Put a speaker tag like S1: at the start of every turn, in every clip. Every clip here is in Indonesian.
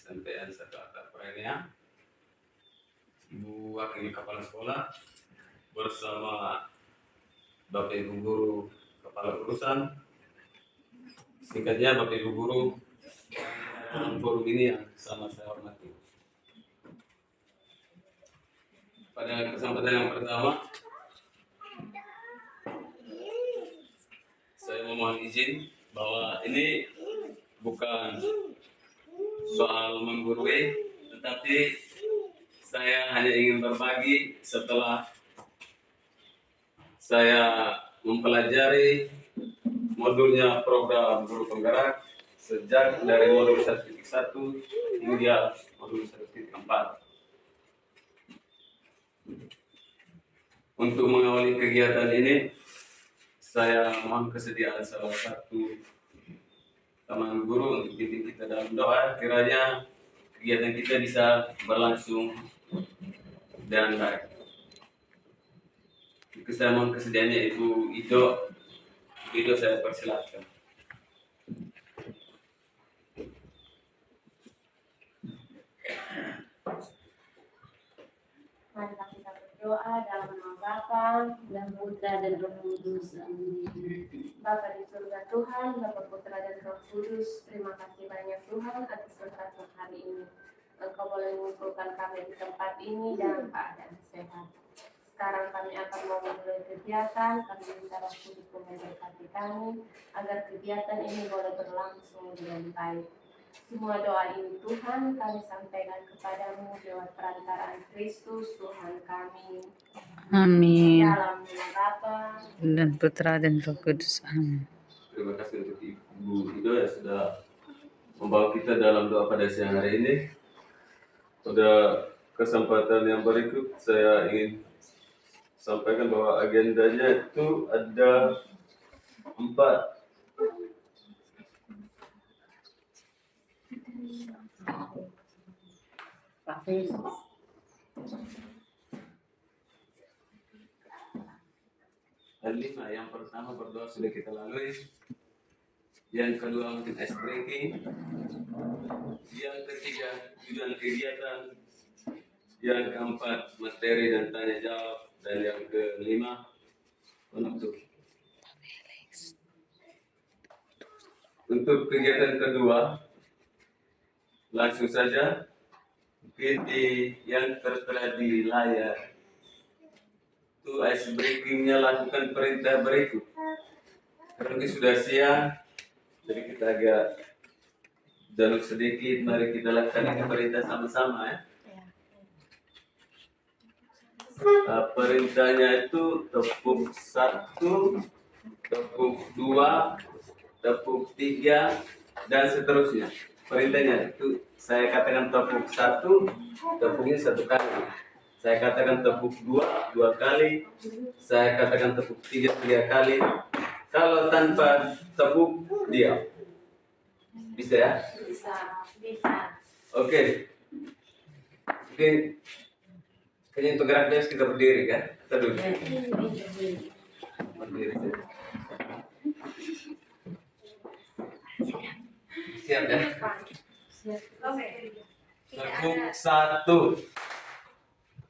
S1: sampean satu atap perennya, Ibu Wakil Kepala Sekolah bersama Bapak Ibu Guru Kepala Urusan, singkatnya Bapak Ibu Guru forum ini yang sama saya hormati. Pada kesempatan yang pertama, saya memohon izin bahwa ini bukan soal menggurui, tetapi saya hanya ingin berbagi setelah saya mempelajari modulnya program guru penggerak sejak dari modul 1.1 hingga modul 1.4. Untuk mengawali kegiatan ini, saya mohon kesediaan salah satu teman guru untuk pimpin kita dalam doa, kiranya kegiatan kita bisa berlangsung dan baik. Saya mohon kesediaannya Ibu Ido saya persilakan.
S2: Mari kita berdoa dalam nama Bapa dan Putra dan Roh Kudus. Amin. Bapa di surga Tuhan, Bapa Putra dan Roh Kudus, terima kasih banyak Tuhan atas berkat hari ini. Engkau boleh mengumpulkan kami di tempat ini dalam keadaan sehat. Sekarang kami akan memulai kegiatan, kami minta Roh Kudus memberkati kami, agar kegiatan ini boleh berlangsung dengan baik. Semua doa ini Tuhan kami sampaikan kepadamu lewat perantaraan Kristus Tuhan kami.
S3: Amin.
S2: Dalam nama Bapa
S3: Dan Putra dan Roh Kudus. Amin.
S1: Terima kasih untuk Ibu Ido yang sudah membawa kita dalam doa pada siang hari ini. Pada kesempatan yang berikut saya ingin sampaikan bahwa agendanya itu ada 4. Ada 5. Yang pertama berdoa sudah kita lalui. Yang kedua mungkin ice breaking. Yang ketiga tujuan kegiatan. Yang keempat materi dan tanya jawab. Dan yang kelima penutup. Untuk kegiatan kedua, langsung saja mungkin yang tertera di layar itu ice breakingnya lakukan perintah berikut. Karena ini sudah siang, jadi kita agak jaluk sedikit. Mari kita lakukan ini perintah sama-sama ya. Perintahnya itu tepuk 1, tepuk 2, tepuk 3 dan seterusnya. Perintahnya itu saya katakan tepuk 1, tepuknya 1 kali. Saya katakan tepuk 2 kali. Saya katakan tepuk 3 kali. Kalau tanpa tepuk diam. Bisa ya?
S2: bisa.
S1: Oke. Mungkin kayaknya untuk gerak dia kita berdiri kan? Kita duduk. Berdiri. Siap ya? Tepuk 1,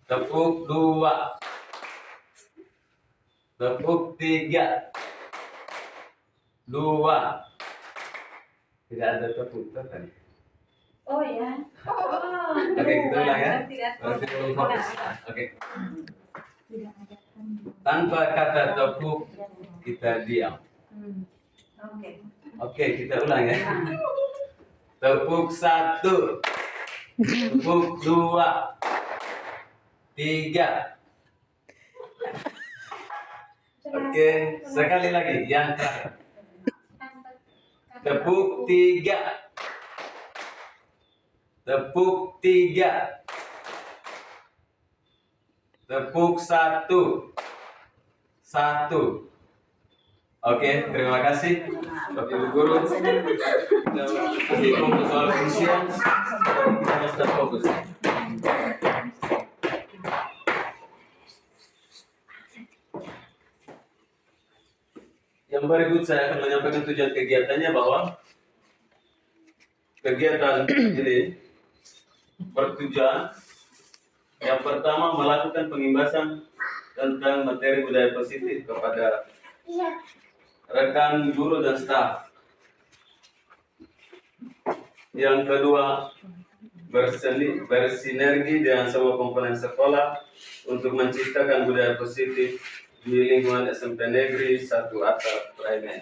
S1: tepuk 2, tepuk 3, 2. Tidak ada tepuk tadi.
S2: Oh ya.
S1: Oke, kita ulang ya. Berarti belum fokus. Oke. Tanpa kata tepuk kita diam. Oke, kita ulang ya. Tepuk 1, tepuk 2, 3. Oke, sekali lagi yang terakhir. Tepuk 3, tepuk 3, tepuk 1. Oke, terima kasih Bapak Ibu Guru. Kita masih fokus soal fungsian. Kita harus fokus. Yang berikut saya akan menyampaikan tujuan kegiatannya, bahwa kegiatan ini bertujuan yang pertama melakukan pengimbasan tentang materi budaya positif kepada rekan guru dan staf. Yang kedua, bersinergi dengan semua komponen sekolah untuk menciptakan budaya positif di lingkungan SMP Negeri 1 Atap Primary.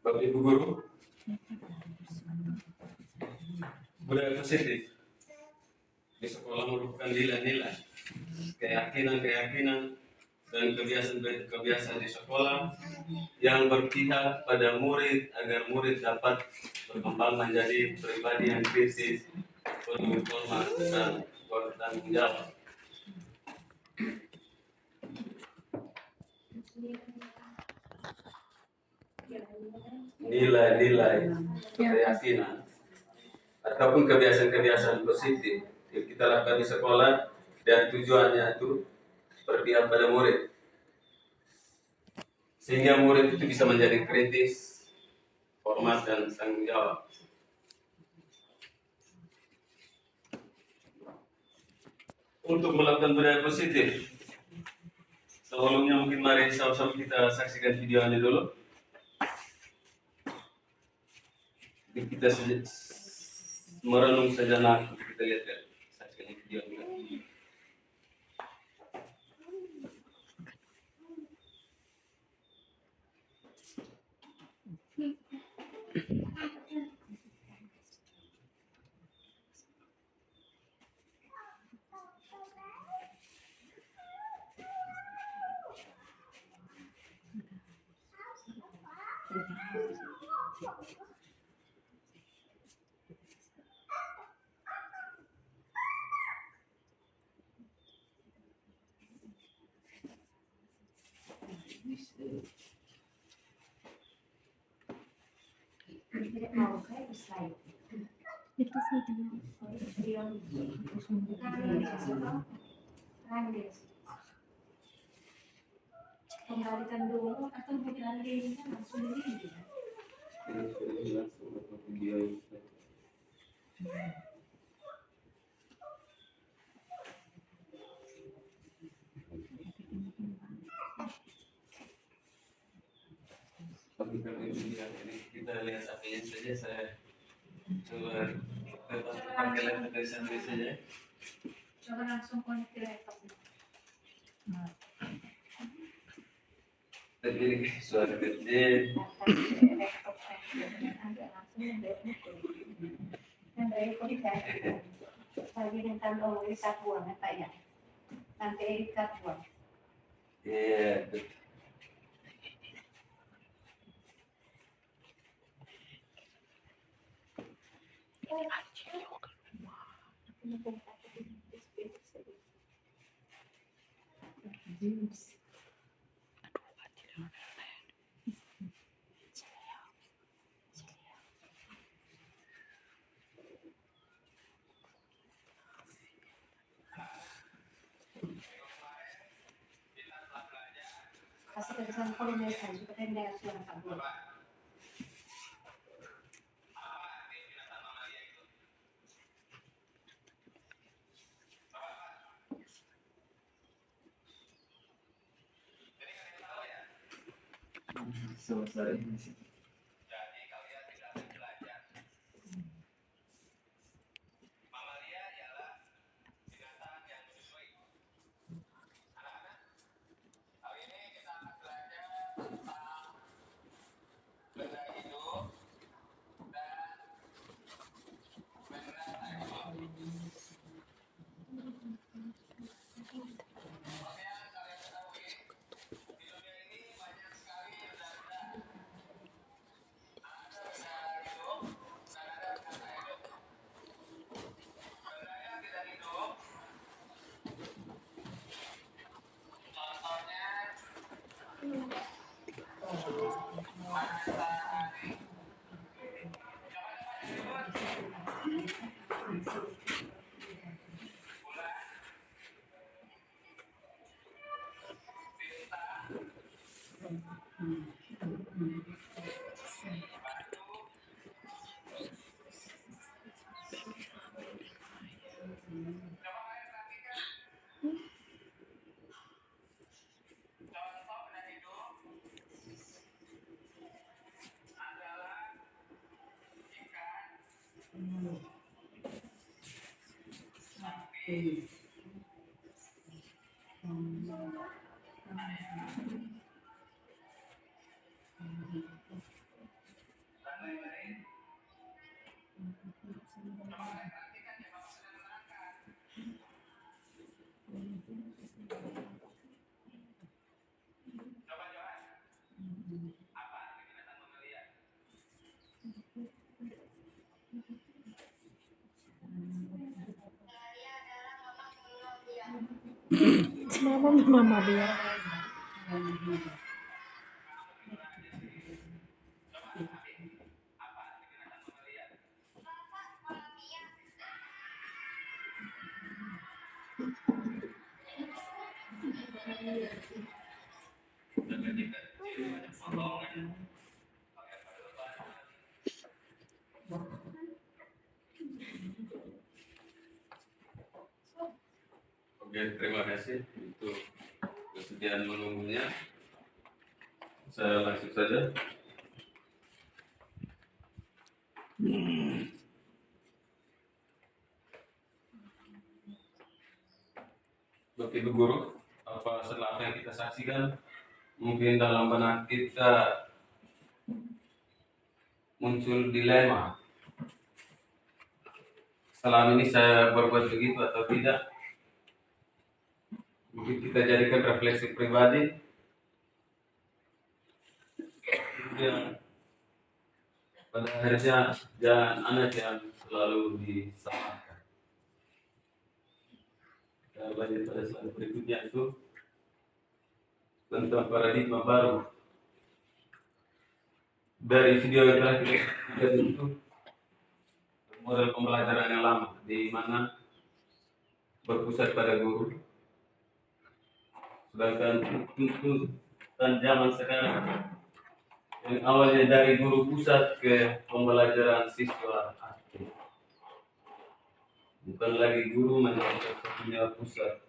S1: Bapak Ibu Guru, budaya positif di sekolah merupakan nilai-nilai, keyakinan dan kebiasaan di sekolah yang berpihak pada murid agar murid dapat berkembang menjadi pribadi yang kritis, penuh hormat dan bertanggung jawab. Nilai-nilai keyakinan ataupun kebiasaan-kebiasaan positif yang kita lakukan di sekolah dan tujuannya itu berpihak pada murid sehingga murid itu bisa menjadi kritis, hormat dan tanggung jawab. Untuk melakukan budaya positif, sebelumnya mungkin mari sama-sama kita saksikan videonya dulu. Kita merenung sejenak, kita lihat ya, saksikan videonya.
S2: Kembalikan dulu atau bukan linknya langsung ini. Kita lihat apinya saja, saya coba pakai laptop dari sendiri saja. Coba langsung connect ke laptop.
S1: Tadi suara kecil.
S2: Lagi dengan satuan apa ya? Nanti satuan.
S1: Iya.
S2: Kasi kesan koordinasi juga dengan suara kabur.
S1: Selesai.
S4: Mama dia.
S1: Oke, terima kasih untuk kesediaan menunggunya. Saya langsung saja. Bapak Ibu Guru, setelah apa yang kita saksikan, mungkin dalam benak kita muncul dilema. Selama ini saya berbuat begitu atau tidak? Mungkin kita jadikan refleksi pribadi. Kemudian pada akhirnya jangan anak yang selalu disalahkan. Kita lanjut pada slide berikutnya itu tentang paradigma baru. Dari video yang telah kita lihat itu model pembelajaran yang lama di mana berpusat pada guru, sedangkan tuntutan zaman sekarang yang awalnya dari guru pusat ke pembelajaran siswa aktif, bukan lagi guru menjadi satunya pusat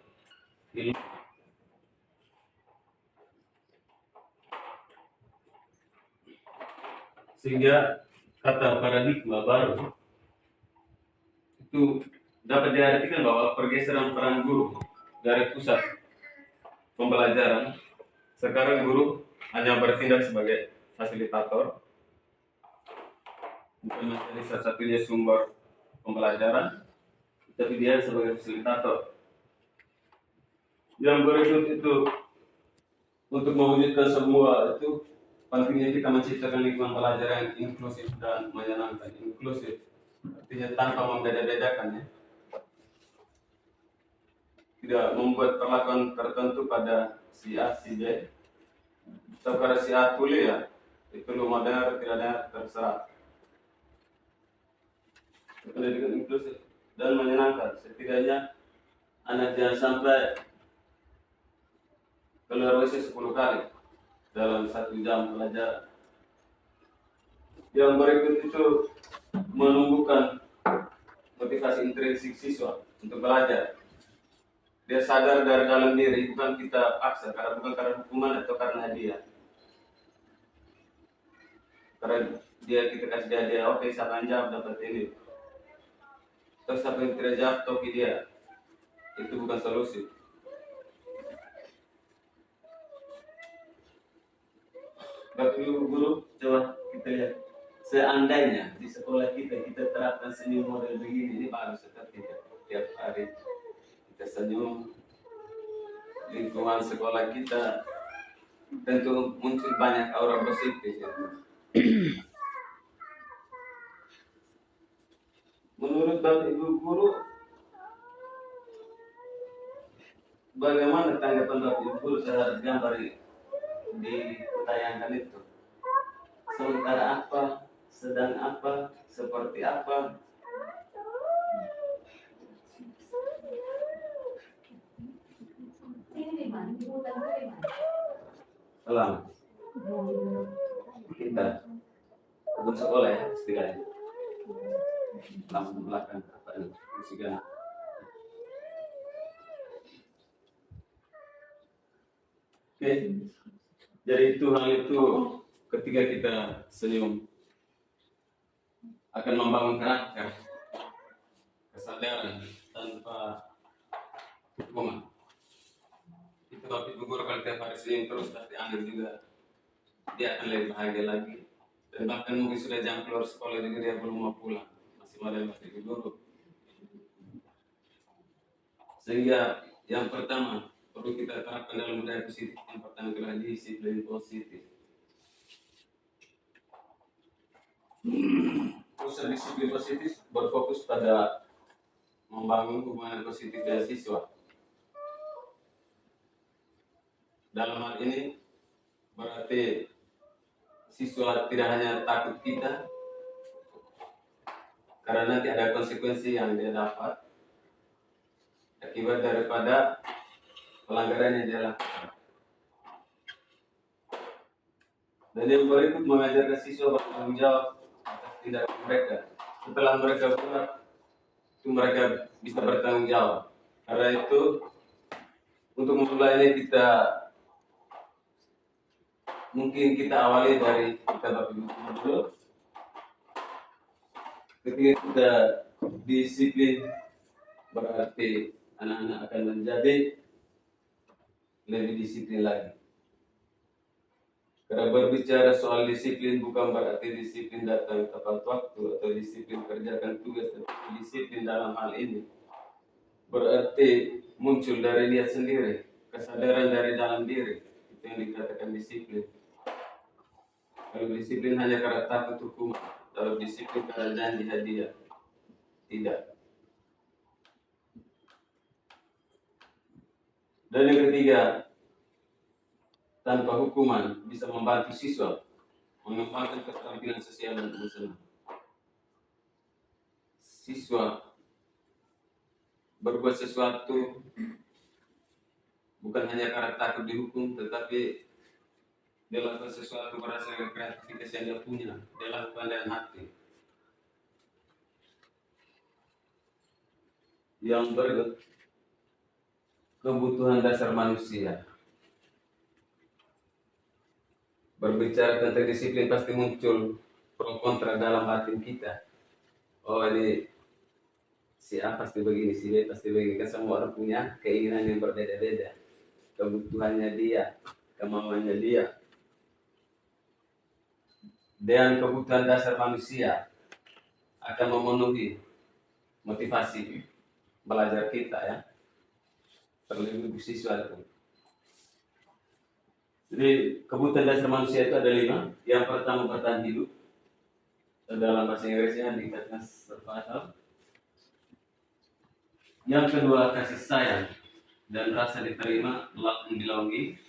S1: ilmu. Sehingga kata paradigma baru itu dapat diartikan bahwa pergeseran peran guru dari pusat pembelajaran. Sekarang guru hanya bertindak sebagai fasilitator, bukan menjadi satu-satunya sumber pembelajaran, tapi dia sebagai fasilitator. Yang berikut itu, untuk mewujudkan semua itu pentingnya kita menciptakan lingkungan pelajaran yang inklusif dan menyenangkan. Inklusif artinya tanpa membeda-bedakan, ya. Tidak membuat perlakuan tertentu pada si A, si B. Sekarang si A kuliah, itu lu mau dengar tidak dengar terserah. Pendidikan inklusif dan menyenangkan, setidaknya anak jangan sampai keluar WC 10 kali dalam 1 jam pelajaran. Yang berikut itu menumbuhkan motivasi intrinsik siswa untuk belajar. Dia sadar dari dalam diri, bukan kita paksa, bukan karena hukuman atau karena hadiah. Karena kita kasih hadiah, oke, siapa yang jawab dapat ini. Terus siapa yang tidak jawab, topi dia. Itu bukan solusi. Bapak Ibu Guru, coba kita lihat. Seandainya di sekolah kita terapkan senyum model begini, ini baru seperti tiap hari kita senyum, lingkungan sekolah kita tentu muncul banyak aura positif, ya. Menurut Bapak Ibu Guru, bagaimana tanggapan Bapak Ibu Guru terhadap gambar ditayangkan itu? Sementara apa? Sedang apa? Seperti apa? Selamat. Kita untuk sekolah, ya, istilahnya. Langsung belakang apa ini? Musikan. Oke. Jadi hal itu ketika kita senyum akan membangun karakter, kesadaran tanpa hukuman. Itu tapi gugur kalau tiap hari Senin terus pasti anak juga dia akan lebih bahagia lagi. Dan bahkan mungkin sudah jam keluar sekolah juga dia belum mau pulang, masih masih di guru. Sehingga yang pertama perlu kita terapkan dalam budaya positif, yang pertama adalah disiplin positif. Usaha disiplin positif berfokus pada membangun hubungan positif dengan siswa. Dalam hal ini berarti siswa tidak hanya takut kita karena nanti ada konsekuensi yang dia dapat akibat daripada pelanggaran yang dia lakukan. Dan yang berikut mengajarkan siswa bertanggung jawab atas tindakan mereka. Setelah mereka buat, itu mereka bisa bertanggung jawab. Karena itu, untuk memulainya mungkin kita awali dari kita bapak ibu dulu. Ketika kita disiplin, berarti anak-anak akan menjadi lebih disiplin lagi. Karena berbicara soal disiplin bukan berarti disiplin datang tepat waktu atau disiplin kerjakan tugas, tetapi disiplin dalam hal ini berarti muncul dari dia sendiri, kesadaran dari dalam diri, itu yang dikatakan disiplin. Kalau disiplin hanya karena takut hukum, kalau disiplin karena janji hadiah, tidak. Dan yang ketiga, tanpa hukuman bisa membantu siswa mengembangkan keterampilan sosial dan emosional. Siswa berbuat sesuatu bukan hanya karena takut dihukum, tetapi dia lakukan sesuatu berdasarkan kreativitas yang dia punya, dia lakukan dengan hati. Yang berikut, kebutuhan dasar manusia. Berbicara tentang disiplin pasti muncul pro kontra dalam batin kita. Oh ini si A pasti begini, si B pasti begini. Kan semua orang punya keinginan yang berbeda-beda. Kebutuhannya dia, kemauannya dia. Dan kebutuhan dasar manusia akan memenuhi motivasi belajar kita ya. Terlebih siswa itu. Jadi kebutuhan dasar manusia itu ada 5. Yang pertama bertahan hidup. Dalam bahasa Inggrisnya dikatakan survival. Yang kedua kasih sayang dan rasa diterima, love and belonging.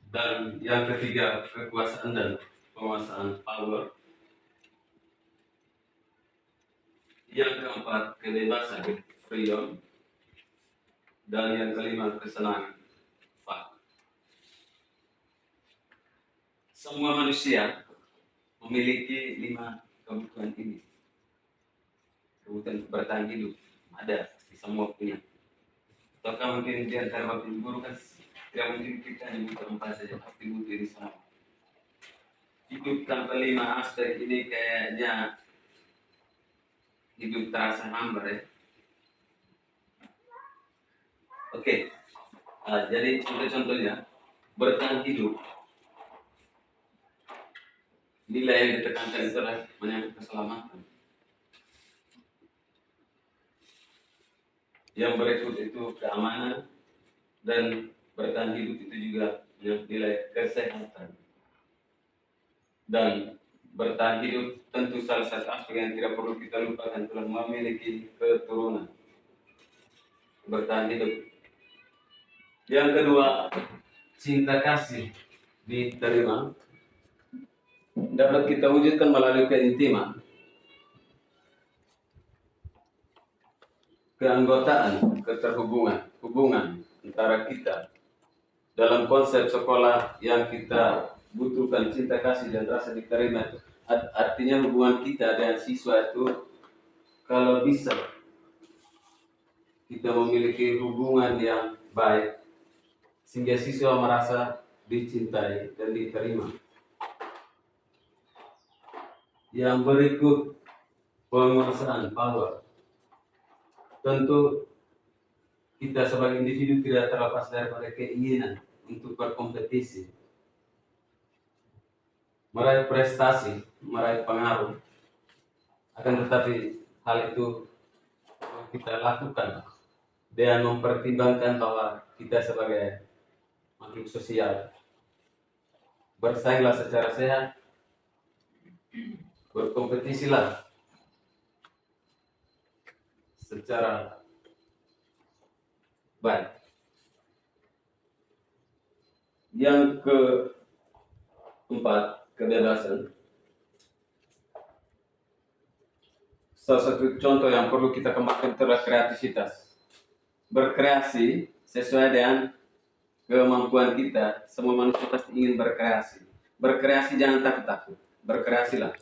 S1: Dan yang ketiga kekuasaan dan penguasaan, power. Yang keempat kebebasan, freedom. Dan yang kelima kesenangan, fun. Semua manusia memiliki 5 kebutuhan ini. Kebutuhan bertahan hidup ada di semua punya. Ataukah mungkin di antara bapak ibu guru kan tidak mungkin kita hanya butuh 4 saja, pasti butuh ini semua. Hidup tanpa 5 aspek ini kayaknya hidup terasa hambar ya. Oke. Jadi contoh-contohnya bertahan hidup. Nilai yang ditekankan itu adalah menyangkut keselamatan. Yang berikut itu keamanan, dan bertahan hidup itu juga nilai kesehatan. Dan bertahan hidup tentu salah satu aspek yang tidak perlu kita lupakan telah memiliki keturunan. Bertahan hidup. Yang kedua, cinta kasih diterima dapat kita wujudkan melalui keintiman, keanggotaan, keterhubungan, hubungan antara kita dalam konsep sekolah yang kita butuhkan cinta kasih dan rasa diterima itu. Artinya hubungan kita dengan siswa itu kalau bisa kita memiliki hubungan yang baik sehingga siswa merasa dicintai dan diterima. Yang berikut penguasaan, power. Tentu kita sebagai individu tidak terlepas daripada keinginan untuk berkompetisi, meraih prestasi, meraih pengaruh. Akan tetapi hal itu kita lakukan dengan mempertimbangkan bahwa kita sebagai makhluk sosial bersainglah secara sehat, berkompetisilah secara baik. Yang keempat, kebebasan. Salah satu contoh yang perlu kita kembangkan adalah kreativitas. Berkreasi sesuai dengan kemampuan kita. Semua manusia pasti ingin berkreasi. Berkreasi jangan takut-takut. Berkreasilah.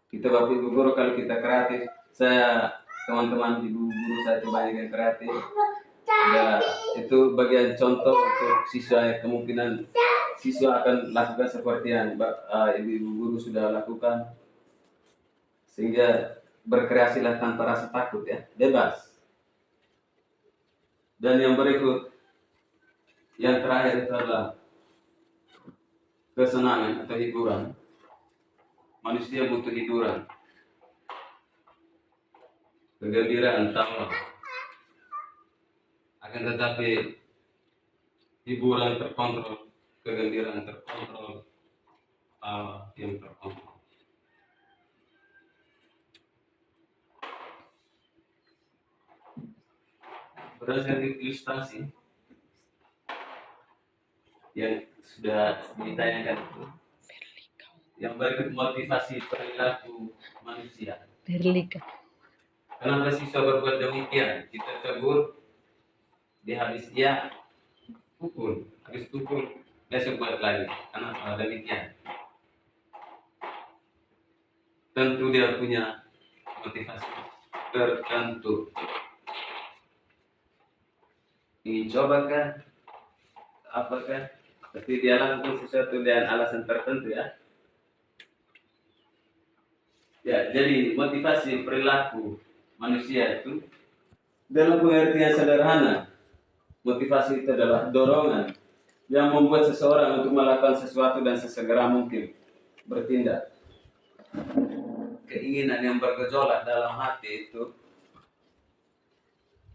S1: Kita Bapak Ibu Guru kalau kita kreatif, saya teman-teman ibu guru saya itu banyak yang kreatif. Ya, itu bagian contoh untuk siswa yang kemungkinan siswa akan lakukan seperti yang ibu-ibu guru sudah lakukan. Sehingga berkreasilah tanpa rasa takut ya, bebas. Dan yang berikut, yang terakhir itu adalah kesenangan atau hiburan. Manusia butuh hiburan, kegembiraan, tawa. Akan tetapi hiburan terkontrol, kegembiraan terkontrol, tawa yang terkontrol. Berdasarkan ilustrasi yang sudah ditayangkan itu, yang berikut motivasi perilaku manusia.
S3: Berlika.
S1: Kenapa siswa berbuat demikian? Kita tegur, dia habis dia pukul, habis pukul besok buat lagi. Kenapa demikian? Tentu dia punya motivasi tertentu. Ingin coba kan? Apakah? Tapi dia lakukan sesuatu dengan alasan tertentu ya. Ya, jadi motivasi perilaku manusia itu dalam pengertian sederhana, motivasi itu adalah dorongan yang membuat seseorang untuk melakukan sesuatu dan sesegera mungkin bertindak. Keinginan yang bergejolak dalam hati itu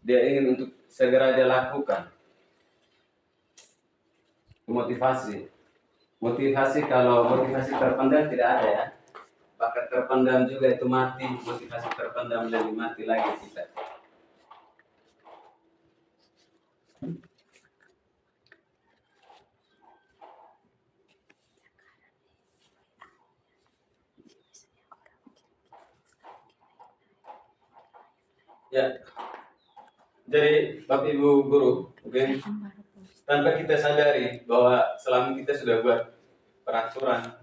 S1: dia ingin untuk segera dia lakukan. Motivasi kalau motivasi terpendam tidak ada ya. Bakat terpendam juga itu mati, motivasi terpendam lebih mati lagi kita. Ya, jadi Bapak Ibu Guru, mungkin tanpa kita sadari bahwa selama kita sudah buat peraturan,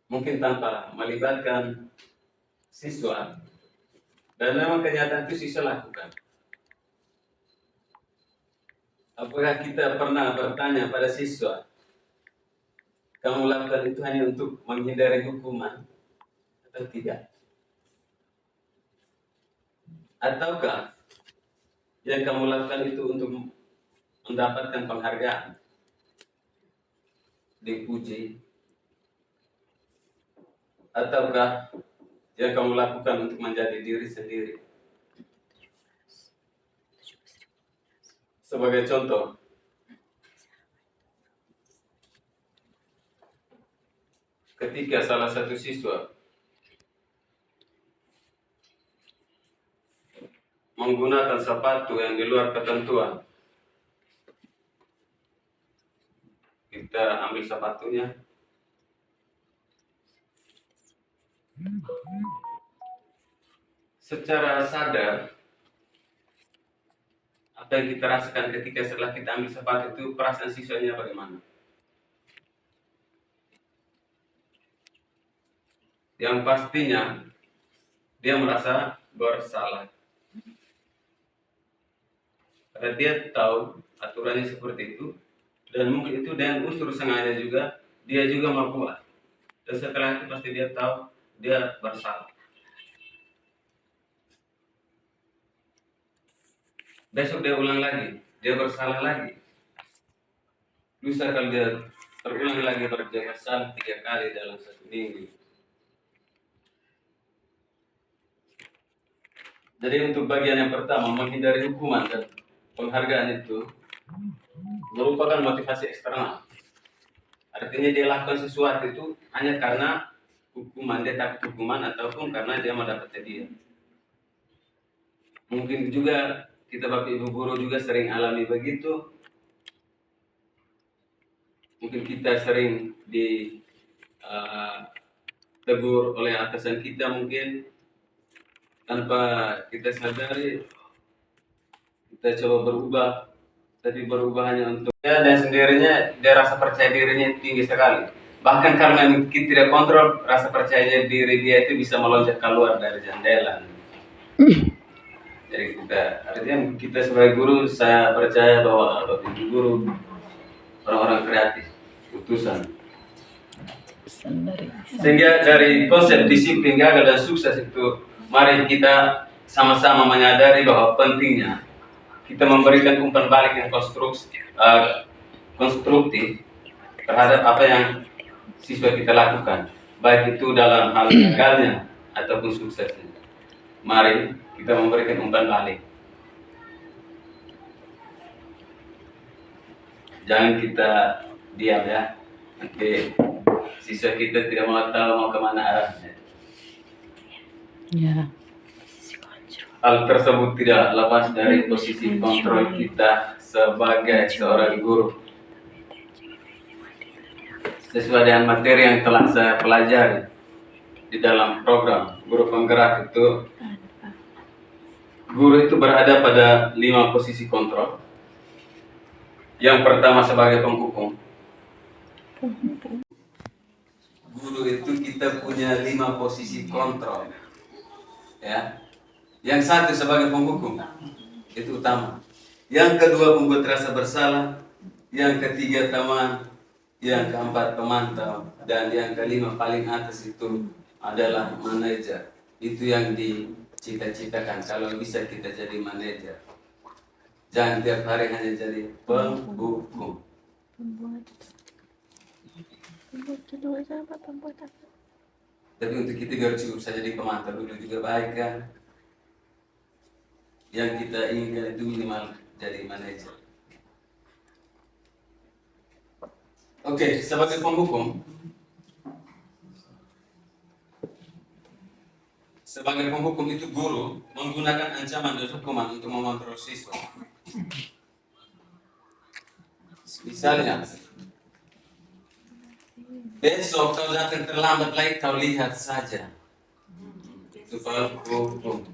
S1: mungkin tanpa melibatkan siswa, dan memang kenyataan itu siswa lakukan. Apakah kita pernah bertanya pada siswa, kamu lakukan itu hanya untuk menghindari hukuman atau tidak? Ataukah yang kamu lakukan itu untuk mendapatkan penghargaan, dipuji? Ataukah yang kamu lakukan untuk menjadi diri sendiri? Sebagai contoh, ketika salah satu siswa menggunakan sepatu yang di luar ketentuan, kita ambil sepatunya, secara sadar apa yang kita rasakan ketika setelah kita ambil sepatu itu, perasaan siswanya bagaimana? Yang pastinya dia merasa bersalah. Karena dia tahu aturannya seperti itu, dan mungkin itu dengan unsur sengaja juga, dia juga mau buat. Dan setelah itu pasti dia tahu dia bersalah. besok dia ulang lagi, dia bersalah lagi. Lusa kalau dia terulang lagi berbuat bersalah 3 kali dalam 1 minggu. Jadi untuk bagian yang pertama, menghindari hukuman dan penghargaan itu merupakan motivasi eksternal. Artinya dia lakukan sesuatu itu hanya karena hukuman, dia takut hukuman ataupun karena dia mendapat hadiah. Mungkin juga kita Bapak Ibu guru juga sering alami begitu. Mungkin kita sering tegur oleh atasan kita mungkin tanpa kita sadari kita coba berubah, tapi berubah hanya untuk dia dan sendirinya dia rasa percaya dirinya tinggi sekali. Bahkan karena kita tidak kontrol, rasa percaya diri dia itu bisa melonjak keluar dari jendela. Jadi artinya kita sebagai guru, saya percaya bahwa Bapak Ibu guru orang-orang kreatif, utusan. Sehingga dari konsep disiplin gagal dan sukses itu, mari kita sama-sama menyadari bahwa pentingnya kita memberikan umpan balik yang konstruktif terhadap apa yang siswa kita lakukan, baik itu dalam hal gagalnya ataupun suksesnya. Mari kita memberikan umpan balik. Jangan kita diam ya, nanti siswa kita tidak mau tahu mau kemana arahnya.
S3: Ya.
S1: Hal tersebut tidak lepas dari posisi kontrol kita sebagai seorang guru. Sesuai dengan materi yang telah saya pelajari di dalam program guru penggerak itu, guru itu berada pada 5 posisi kontrol. Yang pertama sebagai penghukum. Guru itu kita punya 5 posisi kontrol, ya. Yang satu sebagai penghukum, itu utama. Yang kedua membuat rasa bersalah. Yang ketiga teman. Yang keempat pemantau. Dan yang kelima paling atas itu adalah manajer. Itu yang dicita-citakan kalau bisa kita jadi manajer. Jangan tiap hari hanya jadi penghukum. Tapi untuk kita gak cukup saja jadi pemantau dulu juga baik kan. Yang kita inginkan itu minimal jadi manajer. Oke, sebagai penghukum. Sebagai penghukum itu guru menggunakan ancaman dan hukuman untuk mengontrol siswa. Misalnya, besok kau datang terlambat lagi, kau lihat saja. Itu penghukum.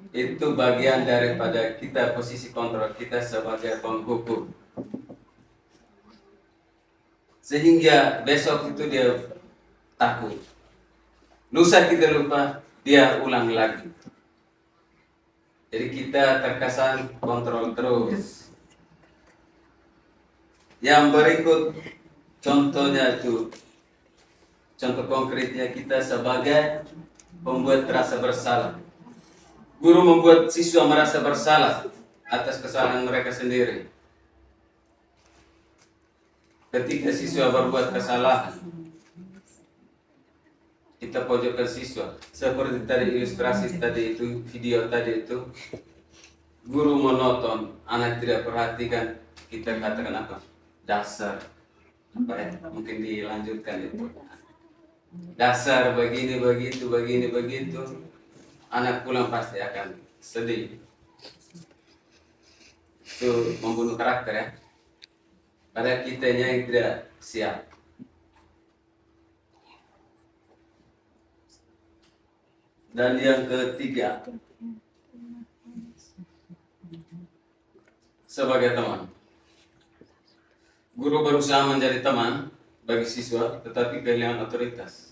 S1: Itu bagian daripada kita posisi kontrol kita sebagai penghukum. Sehingga besok itu dia takut. Lusa kita lupa, dia ulang lagi. Jadi kita terkesan kontrol terus. Yang berikut contohnya itu, contoh konkretnya kita sebagai pembuat rasa bersalah. Guru membuat siswa merasa bersalah atas kesalahan mereka sendiri. Ketika siswa berbuat kesalahan, kita pojokkan siswa. Seperti tadi ilustrasi tadi itu, video tadi itu, guru monoton, anak tidak perhatikan, kita katakan apa? Dasar. Apa ya? Mungkin dilanjutkan itu. Dasar begini begitu, begini begitu. Anak pulang pasti akan sedih. Itu membunuh karakter ya. Padahal kitanya yang tidak siap. Dan yang ketiga, sebagai teman. Guru berusaha menjadi teman bagi siswa, tetapi kehilangan otoritas.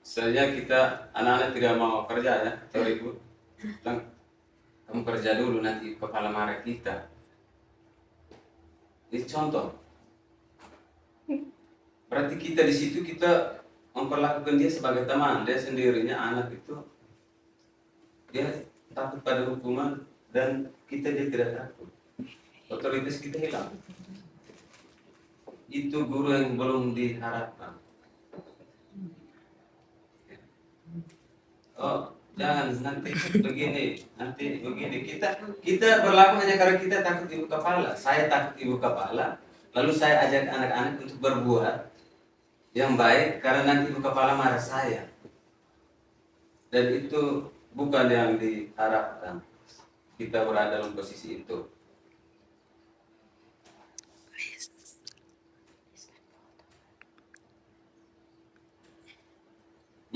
S1: Misalnya kita anak-anak tidak mau kerja ya, sorry Bu, kamu kerja dulu nanti kepala marah kita. Ini contoh. Berarti kita di situ kita memperlakukan dia sebagai teman, dia sendirinya anak itu dia takut pada hukuman dan dia tidak takut. Otoritas kita hilang. Itu guru yang belum diharapkan. Oh, jangan nanti begini. Kita berlaku hanya karena kita takut ibu kepala. Saya takut ibu kepala, lalu saya ajak anak-anak untuk berbuat yang baik karena nanti ibu kepala marah saya. Dan itu bukan yang diharapkan. Kita berada dalam posisi itu.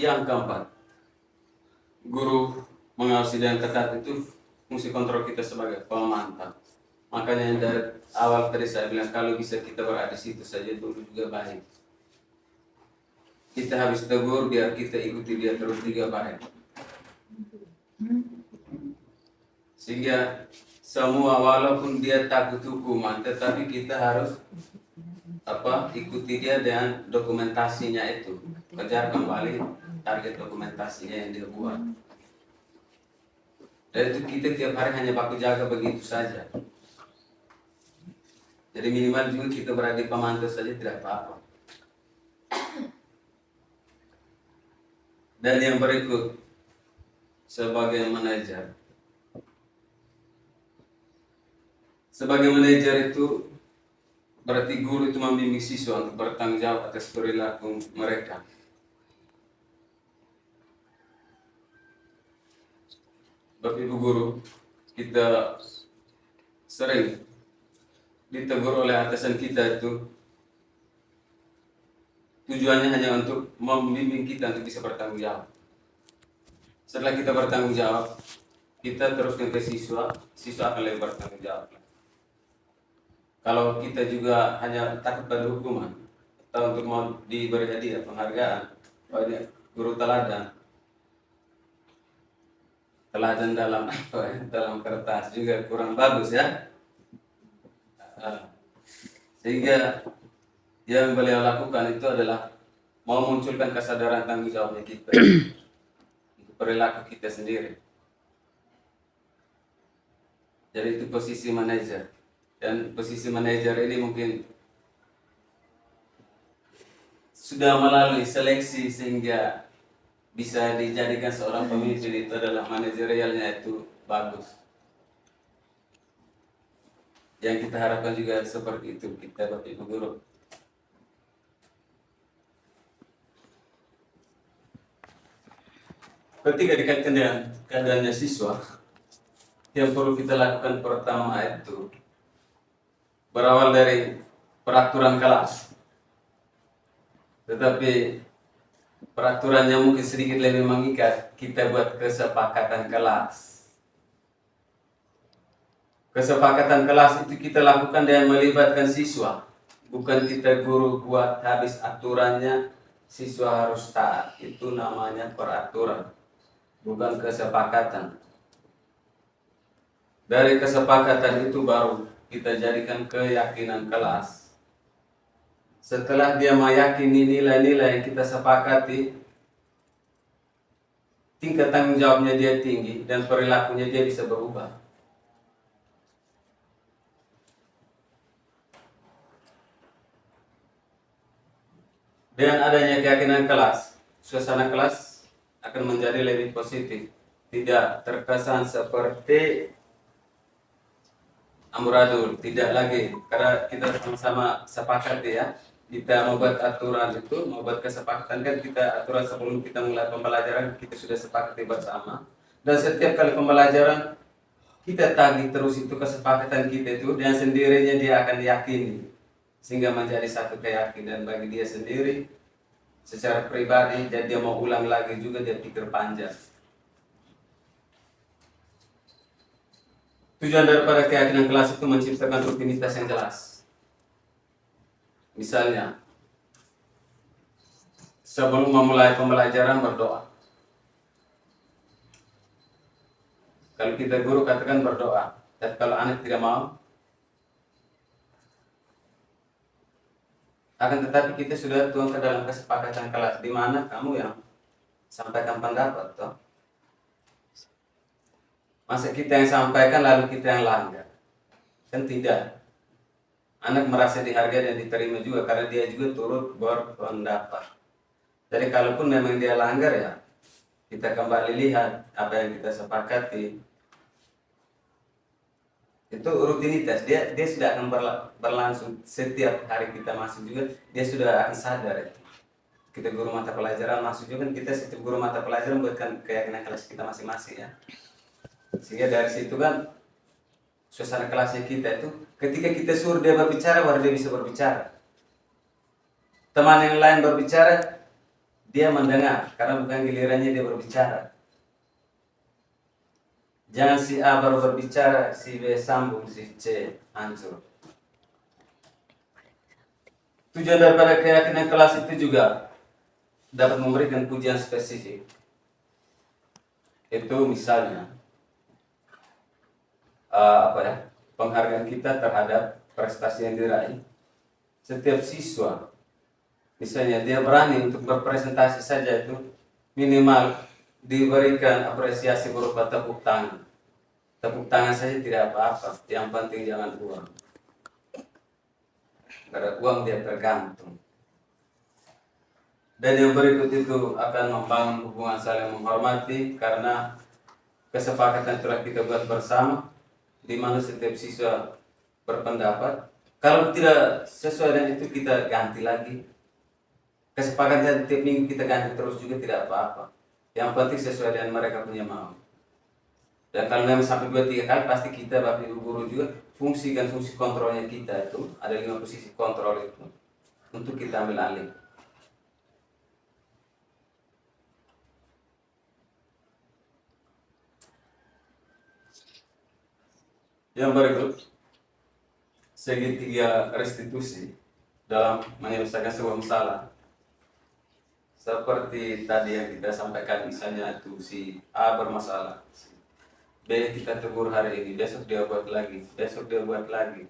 S1: Yang keempat, guru mengawasi dengan ketat itu fungsi kontrol kita sebagai pemantau. Makanya yang dari awal tadi saya bilang kalau bisa kita berada di situ saja dulu juga baik. Kita habis tegur biar kita ikuti dia terus juga baik. Sehingga semua walaupun dia takut hukuman, tetapi kita harus ikuti dia dengan dokumentasinya itu. Kejar kembali target dokumentasinya yang dia buat. Dan itu kita tiap hari hanya baku jaga begitu saja. Jadi minimal juga kita berada di pemantau saja tidak apa-apa. Dan yang berikut, sebagai manajer. Sebagai manajer itu berarti guru itu membimbing siswa untuk bertanggung jawab atas perilaku mereka. Bapak Ibu guru, kita sering ditegur oleh atasan kita itu tujuannya hanya untuk membimbing kita untuk bisa bertanggung jawab. Setelah kita bertanggung jawab, kita teruskan ke siswa akan lebih bertanggung jawab. Kalau kita juga hanya takut pada hukuman atau untuk mau diberi hadiah penghargaan, guru teladan dalam kertas juga kurang bagus ya. Sehingga yang beliau lakukan itu adalah mau munculkan kesadaran tanggung jawabnya kita untuk perilaku kita sendiri. Jadi itu posisi manajer. Dan posisi manajer ini mungkin sudah melalui seleksi sehingga bisa dijadikan seorang pemimpin itu adalah manajerialnya itu bagus. Yang kita harapkan juga seperti itu kita Bapak Ibu guru. Ketika dikaitkan dengan keadaannya siswa, yang perlu kita lakukan pertama itu berawal dari peraturan kelas. Tetapi peraturannya mungkin sedikit lebih mengikat, kita buat kesepakatan kelas. Kesepakatan kelas itu kita lakukan dengan melibatkan siswa. Bukan kita guru buat habis aturannya, siswa harus taat. Itu namanya peraturan, bukan kesepakatan. Dari kesepakatan itu baru kita jadikan keyakinan kelas. Setelah dia meyakini nilai-nilai yang kita sepakati, tingkat tanggung jawabnya dia tinggi dan perilakunya dia bisa berubah. Dengan adanya keyakinan kelas, suasana kelas akan menjadi lebih positif, tidak terkesan seperti amburadul, tidak lagi, karena kita sama-sama sepakat ya. Kita membuat aturan itu, membuat kesepakatan kan kita aturan sebelum kita mulai pembelajaran kita sudah sepakati bersama. Dan setiap kali pembelajaran kita tagih terus itu kesepakatan kita itu dengan sendirinya dia akan yakini sehingga menjadi satu keyakinan bagi dia sendiri secara pribadi dan dia mau ulang lagi juga dia pikir panjang. Tujuan daripada keyakinan kelas itu menciptakan rutinitas yang jelas. Misalnya, sebelum memulai pembelajaran berdoa. Kalau kita guru katakan berdoa, tapi kalau anak tidak mau, Akan tetapi kita sudah tuang ke dalam kesepakatan kelas di mana kamu yang sampaikan pendapat toh. Masa kita yang sampaikan lalu kita yang langgar? Kan tidak. Anak merasa dihargai dan diterima juga karena dia juga turut berpendapat. Jadi kalaupun memang dia langgar ya, kita kembali lihat apa yang kita sepakati. Itu rutinitas, dia sudah akan berlangsung setiap hari kita masuk juga, dia sudah akan sadar itu. Kita guru mata pelajaran masuk juga kan, kita setiap guru mata pelajaran buatkan keyakinan kelas kita masing-masing ya. Sehingga dari situ kan suasana kelasnya kita itu ketika kita suruh dia berbicara baru dia bisa berbicara. Teman yang lain berbicara dia mendengar karena bukan gilirannya dia berbicara. Jangan si A baru berbicara, si B sambung, si C hancur. Tujuan daripada keyakinan kelas itu juga dapat memberikan pujian spesifik. Itu misalnya penghargaan kita terhadap prestasi yang diraih. Setiap siswa, misalnya dia berani untuk berpresentasi saja itu minimal diberikan apresiasi berupa tepuk tangan. Tepuk tangan saja tidak apa-apa, yang penting jangan uang. Karena uang dia tergantung. Dan yang berikut itu akan membangun hubungan saling menghormati karena kesepakatan telah kita buat bersama, di mana setiap siswa berpendapat. Kalau tidak sesuai dengan itu kita ganti lagi. Kesepakatan tiap minggu kita ganti terus juga tidak apa-apa. Yang penting sesuai dengan mereka punya mau. Dan kalau memang sampai 2-3 kali pasti kita Bapak Ibu Guru juga fungsi kontrolnya kita itu ada 5 posisi kontrol itu untuk kita ambil alih. Yang berikut segitiga restitusi dalam menyelesaikan sebuah masalah. Seperti tadi yang kita sampaikan, misalnya itu si A bermasalah, si B kita tegur hari ini, besok dia buat lagi, besok dia buat lagi,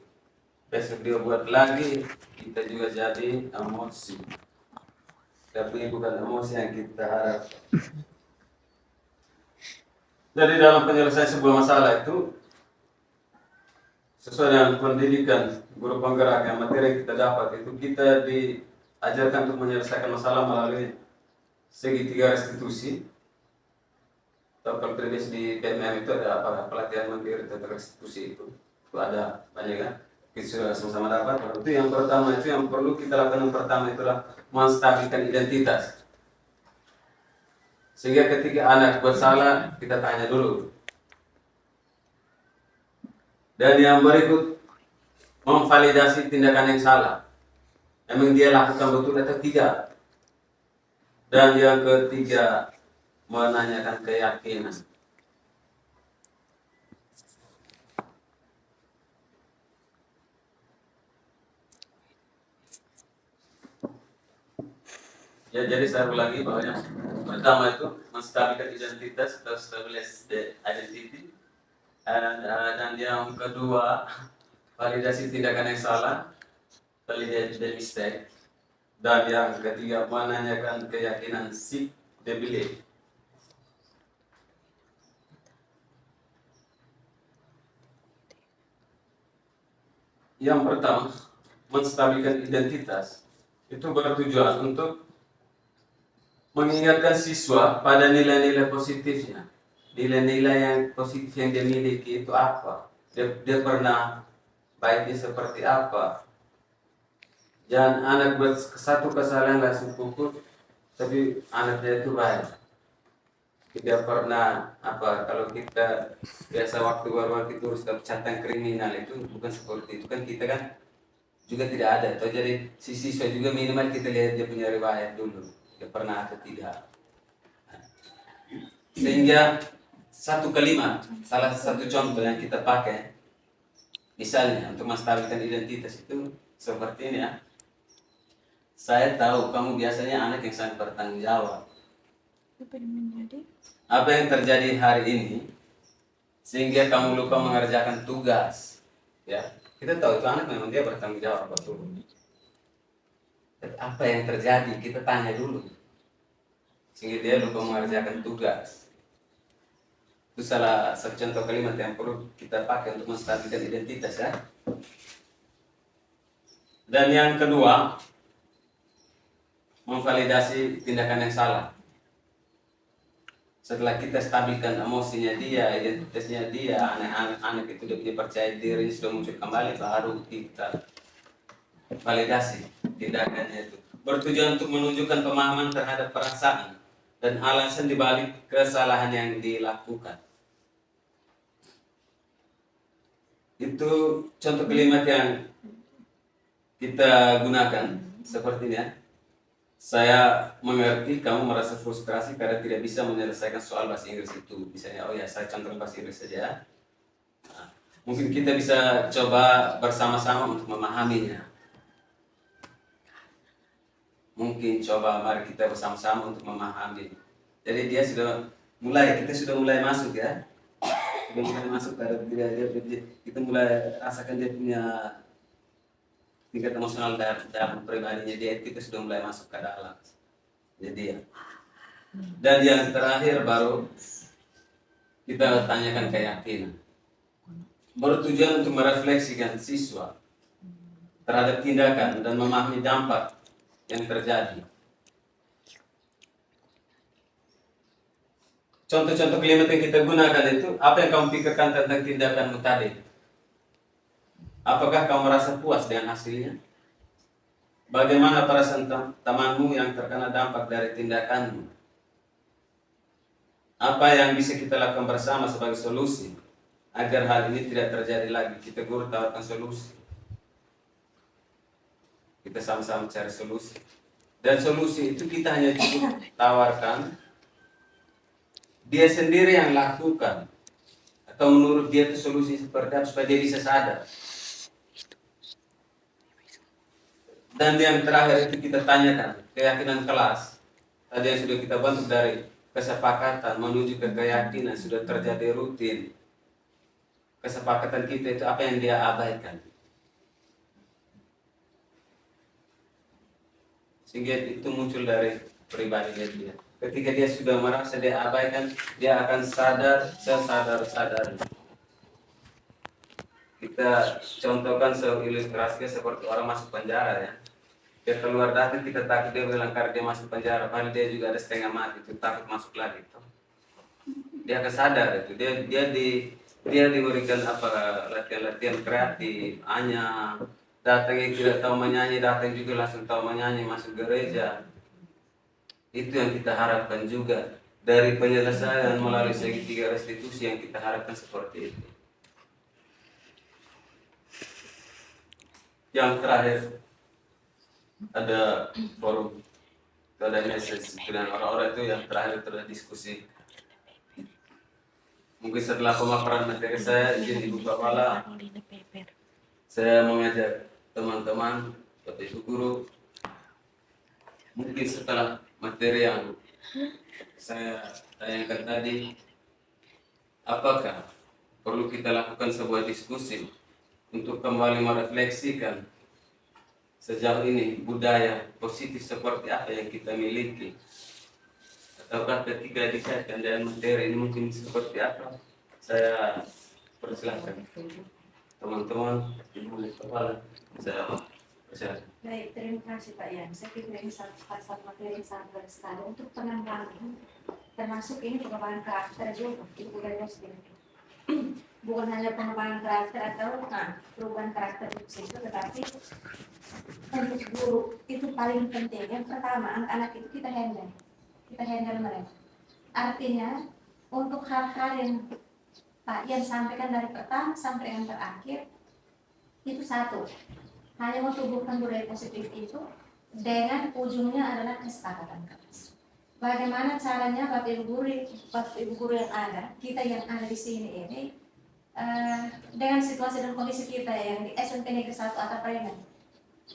S1: besok dia buat lagi, kita juga jadi emosi. Tapi bukan emosi yang kita harap. Jadi dalam penyelesaian sebuah masalah itu sesuai dengan pendidikan guru penggerak yang materi yang kita dapat itu kita diajarkan untuk menyelesaikan masalah melalui segitiga restitusi. Atau kalau tertulis di PMM itu ada apa pelatihan mandiri tentang restitusi itu ada banyak kan, kita sudah sama-sama dapat. Itu yang pertama, itu yang perlu kita lakukan yang pertama itulah menstabilkan identitas. Sehingga ketika anak bersalah kita tanya dulu. Dan yang berikut memvalidasi tindakan yang salah. Memang dia lakukan betul atau tidak. Dan yang ketiga menanyakan keyakinan. Ya, jadi saya ulangi bahwa yang pertama itu menstabilkan identitas atau stabilize the identity. Dan yang kedua validasi tindakan yang salah, validate the mistake. Dan yang ketiga menanyakan keyakinan, seek the belief. Yang pertama, menstabilkan identitas itu bertujuan untuk mengingatkan siswa pada nilai-nilai positifnya. Nilai-nilai yang positif yang dia miliki itu apa? Dia pernah baiknya seperti apa? Jangan anak buat satu kesalahan langsung pukul, tapi anaknya itu baik. Tidak pernah kalau kita biasa waktu baru itu harus catatan kriminal itu bukan seperti itu kan, kita kan juga tidak ada. Atau jadi si siswa juga minimal kita lihat dia punya riwayat dulu, dia pernah atau tidak. Sehingga satu kalimat, salah satu contoh yang kita pakai, misalnya untuk menstabilkan identitas itu seperti ini ya. Saya tahu kamu biasanya anak yang sangat bertanggung jawab. Apa yang terjadi hari ini sehingga kamu lupa mengerjakan tugas? Ya, kita tahu itu anak memang dia bertanggung jawab betul. Tapi apa yang terjadi? Kita tanya dulu. Sehingga dia lupa mengerjakan tugas. Itu salah satu contoh kalimat yang perlu kita pakai untuk menstabilkan identitas ya. Dan yang kedua, memvalidasi tindakan yang salah. Setelah kita stabilkan emosinya dia, identitasnya dia, anak itu dia punya percaya diri sudah muncul kembali, baru kita validasi tindakannya itu. Bertujuan untuk menunjukkan pemahaman terhadap perasaan dan alasan dibalik kesalahan yang dilakukan. Itu contoh kalimat yang kita gunakan sepertinya. Saya mengerti kamu merasa frustrasi karena tidak bisa menyelesaikan soal bahasa Inggris itu. Misalnya, oh ya, saya contoh bahasa Inggris saja. Nah, mungkin kita bisa coba bersama-sama untuk memahaminya. Mungkin coba mari kita bersama-sama untuk memahami. Jadi dia sudah mulai, kita sudah mulai masuk ya. Sudah mulai masuk karena kita mulai rasakan dia punya tingkat emosional dalam pribadinya dia, kita sudah mulai masuk ke dalam. Jadi ya. Dan yang terakhir baru kita tanyakan keyakinan. Bertujuan untuk merefleksikan siswa terhadap tindakan dan memahami dampak yang terjadi. Contoh-contoh kalimat yang kita gunakan itu, apa yang kamu pikirkan tentang tindakanmu tadi? Apakah kamu merasa puas dengan hasilnya? Bagaimana perasaan temanmu yang terkena dampak dari tindakanmu? Apa yang bisa kita lakukan bersama sebagai solusi agar hal ini tidak terjadi lagi? Kita guru tawarkan solusi. Kita sama-sama cari solusi. Dan solusi itu kita hanya cukup tawarkan, dia sendiri yang lakukan. Atau menurut dia itu solusi seperti apa supaya dia bisa sadar. Dan yang terakhir itu kita tanyakan keyakinan kelas. Tadi yang sudah kita bentuk dari kesepakatan menuju ke keyakinan sudah terjadi rutin. Kesepakatan kita itu apa yang dia abaikan. Sehingga itu muncul dari pribadinya dia. Ketika dia sudah merasa dia abaikan, dia akan sadar sesadar-sadar. Kita contohkan ilustrasinya seperti orang masuk penjara ya. Dia keluar datang kita takut dia bilang karena dia masuk penjara, padahal dia juga ada setengah mati itu takut masuk lagi itu. Dia akan sadar itu dia diberikan apa latihan kreatif, hanya datang yang tidak tahu menyanyi datang juga langsung tahu menyanyi masuk gereja. Itu yang kita harapkan juga dari penyelesaian melalui segitiga restitusi yang kita harapkan seperti itu. Yang terakhir ada forum, ada message dengan orang-orang itu yang terakhir itu adalah diskusi. Mungkin setelah pemaparan materi saya izin Ibu Kepala, saya mengajak teman-teman, Bapak Ibu Guru, mungkin setelah materi yang saya tanyakan tadi, apakah perlu kita lakukan sebuah diskusi untuk kembali merefleksikan sejauh ini budaya positif seperti apa yang kita miliki, ataukah ketika dikaitkan dengan materi ini mungkin seperti apa? Saya persilahkan teman-teman Ibu Kepala, saya persilahkan.
S4: Baik, terima kasih Pak Yan. Saya pikir ini satu materi yang sangat baik sekali untuk pengembangan, termasuk ini pengembangan karakter juga di budaya Muslim. Bukan hanya pengembangan karakter atau perubahan karakter itu saja, tetapi untuk guru itu paling penting. Yang pertama, anak-anak itu kita handle mereka. Artinya untuk hal-hal yang Pak Yan sampaikan dari pertama sampai yang terakhir itu satu, hanya menumbuhkan budaya positif itu dengan ujungnya adalah kesepakatan kelas. Bagaimana caranya Bapak Ibu guru yang ada, kita yang ada di sini ini dengan situasi dan kondisi kita yang di SMP Negeri 1 atau Premen,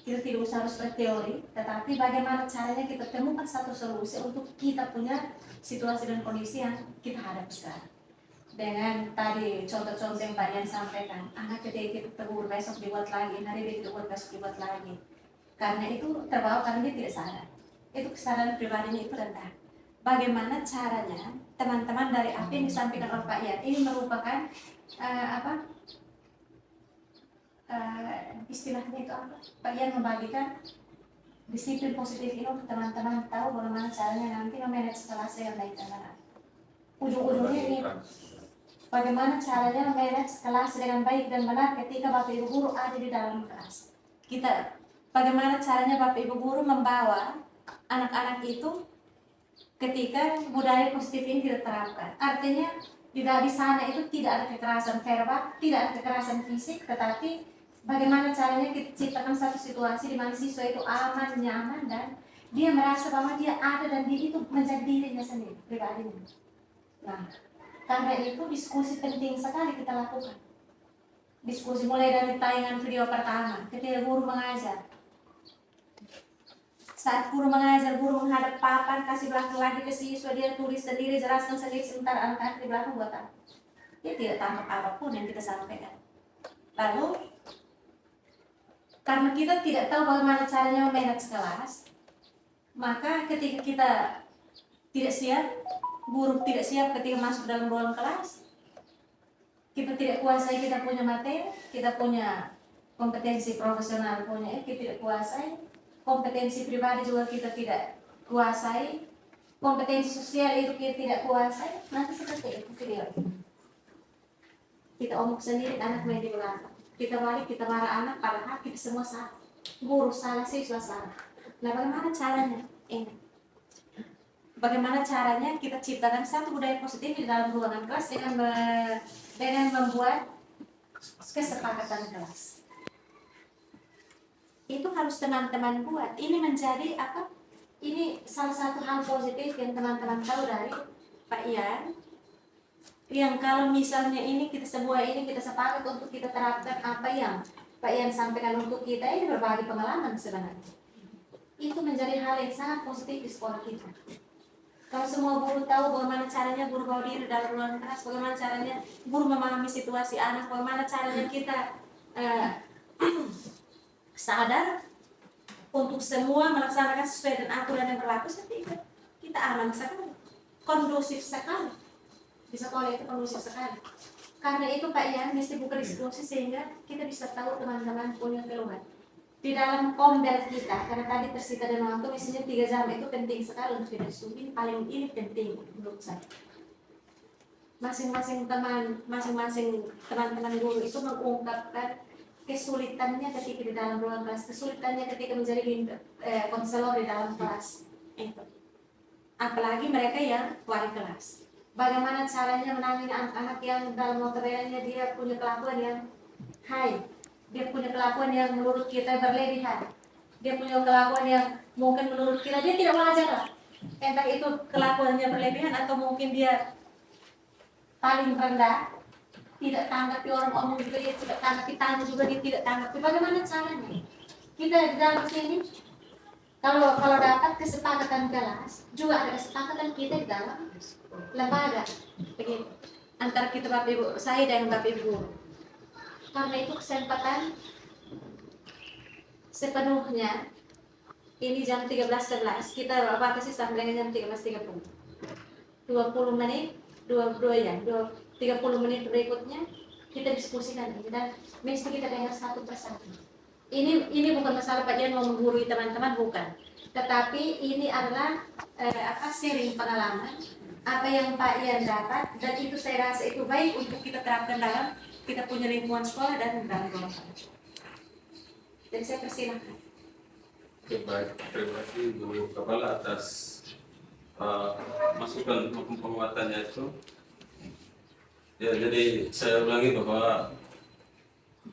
S4: kita tidak usah harus berteori, tetapi bagaimana caranya kita temukan satu solusi untuk kita punya situasi dan kondisi yang kita hadapi sekarang. Dengan tadi contoh-contoh yang Pak Yan sampaikan, anak ketika kita tegur besok dibuat lagi, hari dia dibuat besok dibuat lagi. Karena itu terbawa karena dia tidak sadar. Itu kesadaran pribadinya itu rendah. Bagaimana caranya teman-teman dari apa yang disampaikan oleh Pak Ian ini merupakan istilahnya itu apa? Pak Ian membagikan disiplin positif ini untuk teman-teman tahu bagaimana caranya nanti memanage kelas dengan baik dan benar. Ujung-ujungnya ini bagaimana caranya memanage kelas dengan baik dan benar ketika Bapak Ibu guru ada di dalam kelas. Bagaimana caranya Bapak Ibu guru membawa anak-anak itu ketika budaya positif ini tidak terapkan. Artinya di sana itu tidak ada kekerasan verbal, tidak ada kekerasan fisik, tetapi bagaimana caranya kita ciptakan satu situasi di mana siswa itu aman, nyaman, dan dia merasa bahwa dia ada dan dia itu menjadi dirinya sendiri, pribadinya. Nah, karena itu diskusi penting sekali kita lakukan. Diskusi mulai dari tayangan video pertama, ketika guru mengajar. Saat guru mengajar, guru menghadap papan, kasih belakang lagi ke siswa, dia tulis sendiri, jelaskan sendiri, sebentar anak-anak di belakang buat apa? Dia tidak tangkap apapun yang kita sampaikan. Lalu, karena kita tidak tahu bagaimana caranya memanage kelas, maka ketika kita tidak siap, guru tidak siap ketika masuk dalam ruang kelas, kita tidak kuasai, kita punya materi, kita punya kompetensi profesional, kita tidak kuasai, kompetensi pribadi juga kita tidak kuasai, kompetensi sosial itu kita tidak kuasai, nanti seperti itu video. Kita omong sendiri, anak main di belakang. Kita balik, kita marah anak, padahal kita semua salah. Guru salah, siswa salah. Nah, bagaimana caranya? Ini. Bagaimana caranya kita ciptakan satu budaya positif di dalam ruangan kelas dengan membuat kesepakatan kelas. Itu harus teman-teman buat. Ini menjadi apa? Ini salah satu hal positif yang teman-teman tahu dari Pak Ian. Yang kalau misalnya ini kita sepakat untuk kita terapkan apa yang Pak Ian sampaikan untuk kita, ini berbagi pengalaman sebenarnya. Itu menjadi hal yang sangat positif di sekolah kita. Kalau semua guru tahu bagaimana caranya guru bawa diri dalam ruangan kelas, bagaimana caranya guru memahami situasi anak, bagaimana caranya kita sadar untuk semua melaksanakan sesuai dengan aturan yang berlaku, kita aman sekali, kondusif sekali. Di sekolah itu kondusif sekali. Karena itu Pak Ian mesti buka diskusi sehingga kita bisa tahu teman-teman punya keluhan. Di dalam kombel kita, karena tadi tersita dan waktu, misalnya 3 jam itu penting sekali untuk kita diskusi, ini penting menurut saya. Masing-masing teman-teman guru itu mengungkapkan kesulitannya ketika di dalam ruang kelas, kesulitannya ketika menjadi konselor di dalam kelas. Itu. Apalagi mereka yang wali kelas. Bagaimana caranya menangani anak-anak yang dalam notabene dia punya kelakuan yang high, dia punya kelakuan yang menurut kita berlebihan, dia punya kelakuan yang mungkin menurut kita dia tidak wajar lah. Entah itu kelakuannya berlebihan atau mungkin dia paling rendah, tidak tanggapi orang omong juga dia tidak tanggapi, tanya juga dia tidak tanggapi. Bagaimana caranya? Kita di dalam sini kalau dapat kesepakatan kelas, juga ada kesepakatan kita di dalam lembaga, begitu. Antara kita Bapak Ibu, saya dan Bapak Ibu. Karena itu kesempatan sepenuhnya ini jam 13.11 kita batasi sampai dengan jam 13.30. 20 menit, 30 menit berikutnya kita diskusikan ini dan mesti kita dengar satu persatu. Ini bukan masalah Pak Jan mau menggurui teman-teman, bukan. Tetapi ini adalah sharing pengalaman apa yang Pak Ian dapat, dan itu saya rasa itu baik untuk kita terapkan dalam kita punya lingkungan sekolah dan dalam ruang kelas. Jadi saya persilahkan.
S1: Baik, terima kasih Bu Kepala atas masukan maupun penguatannya itu. Ya, jadi saya ulangi bahwa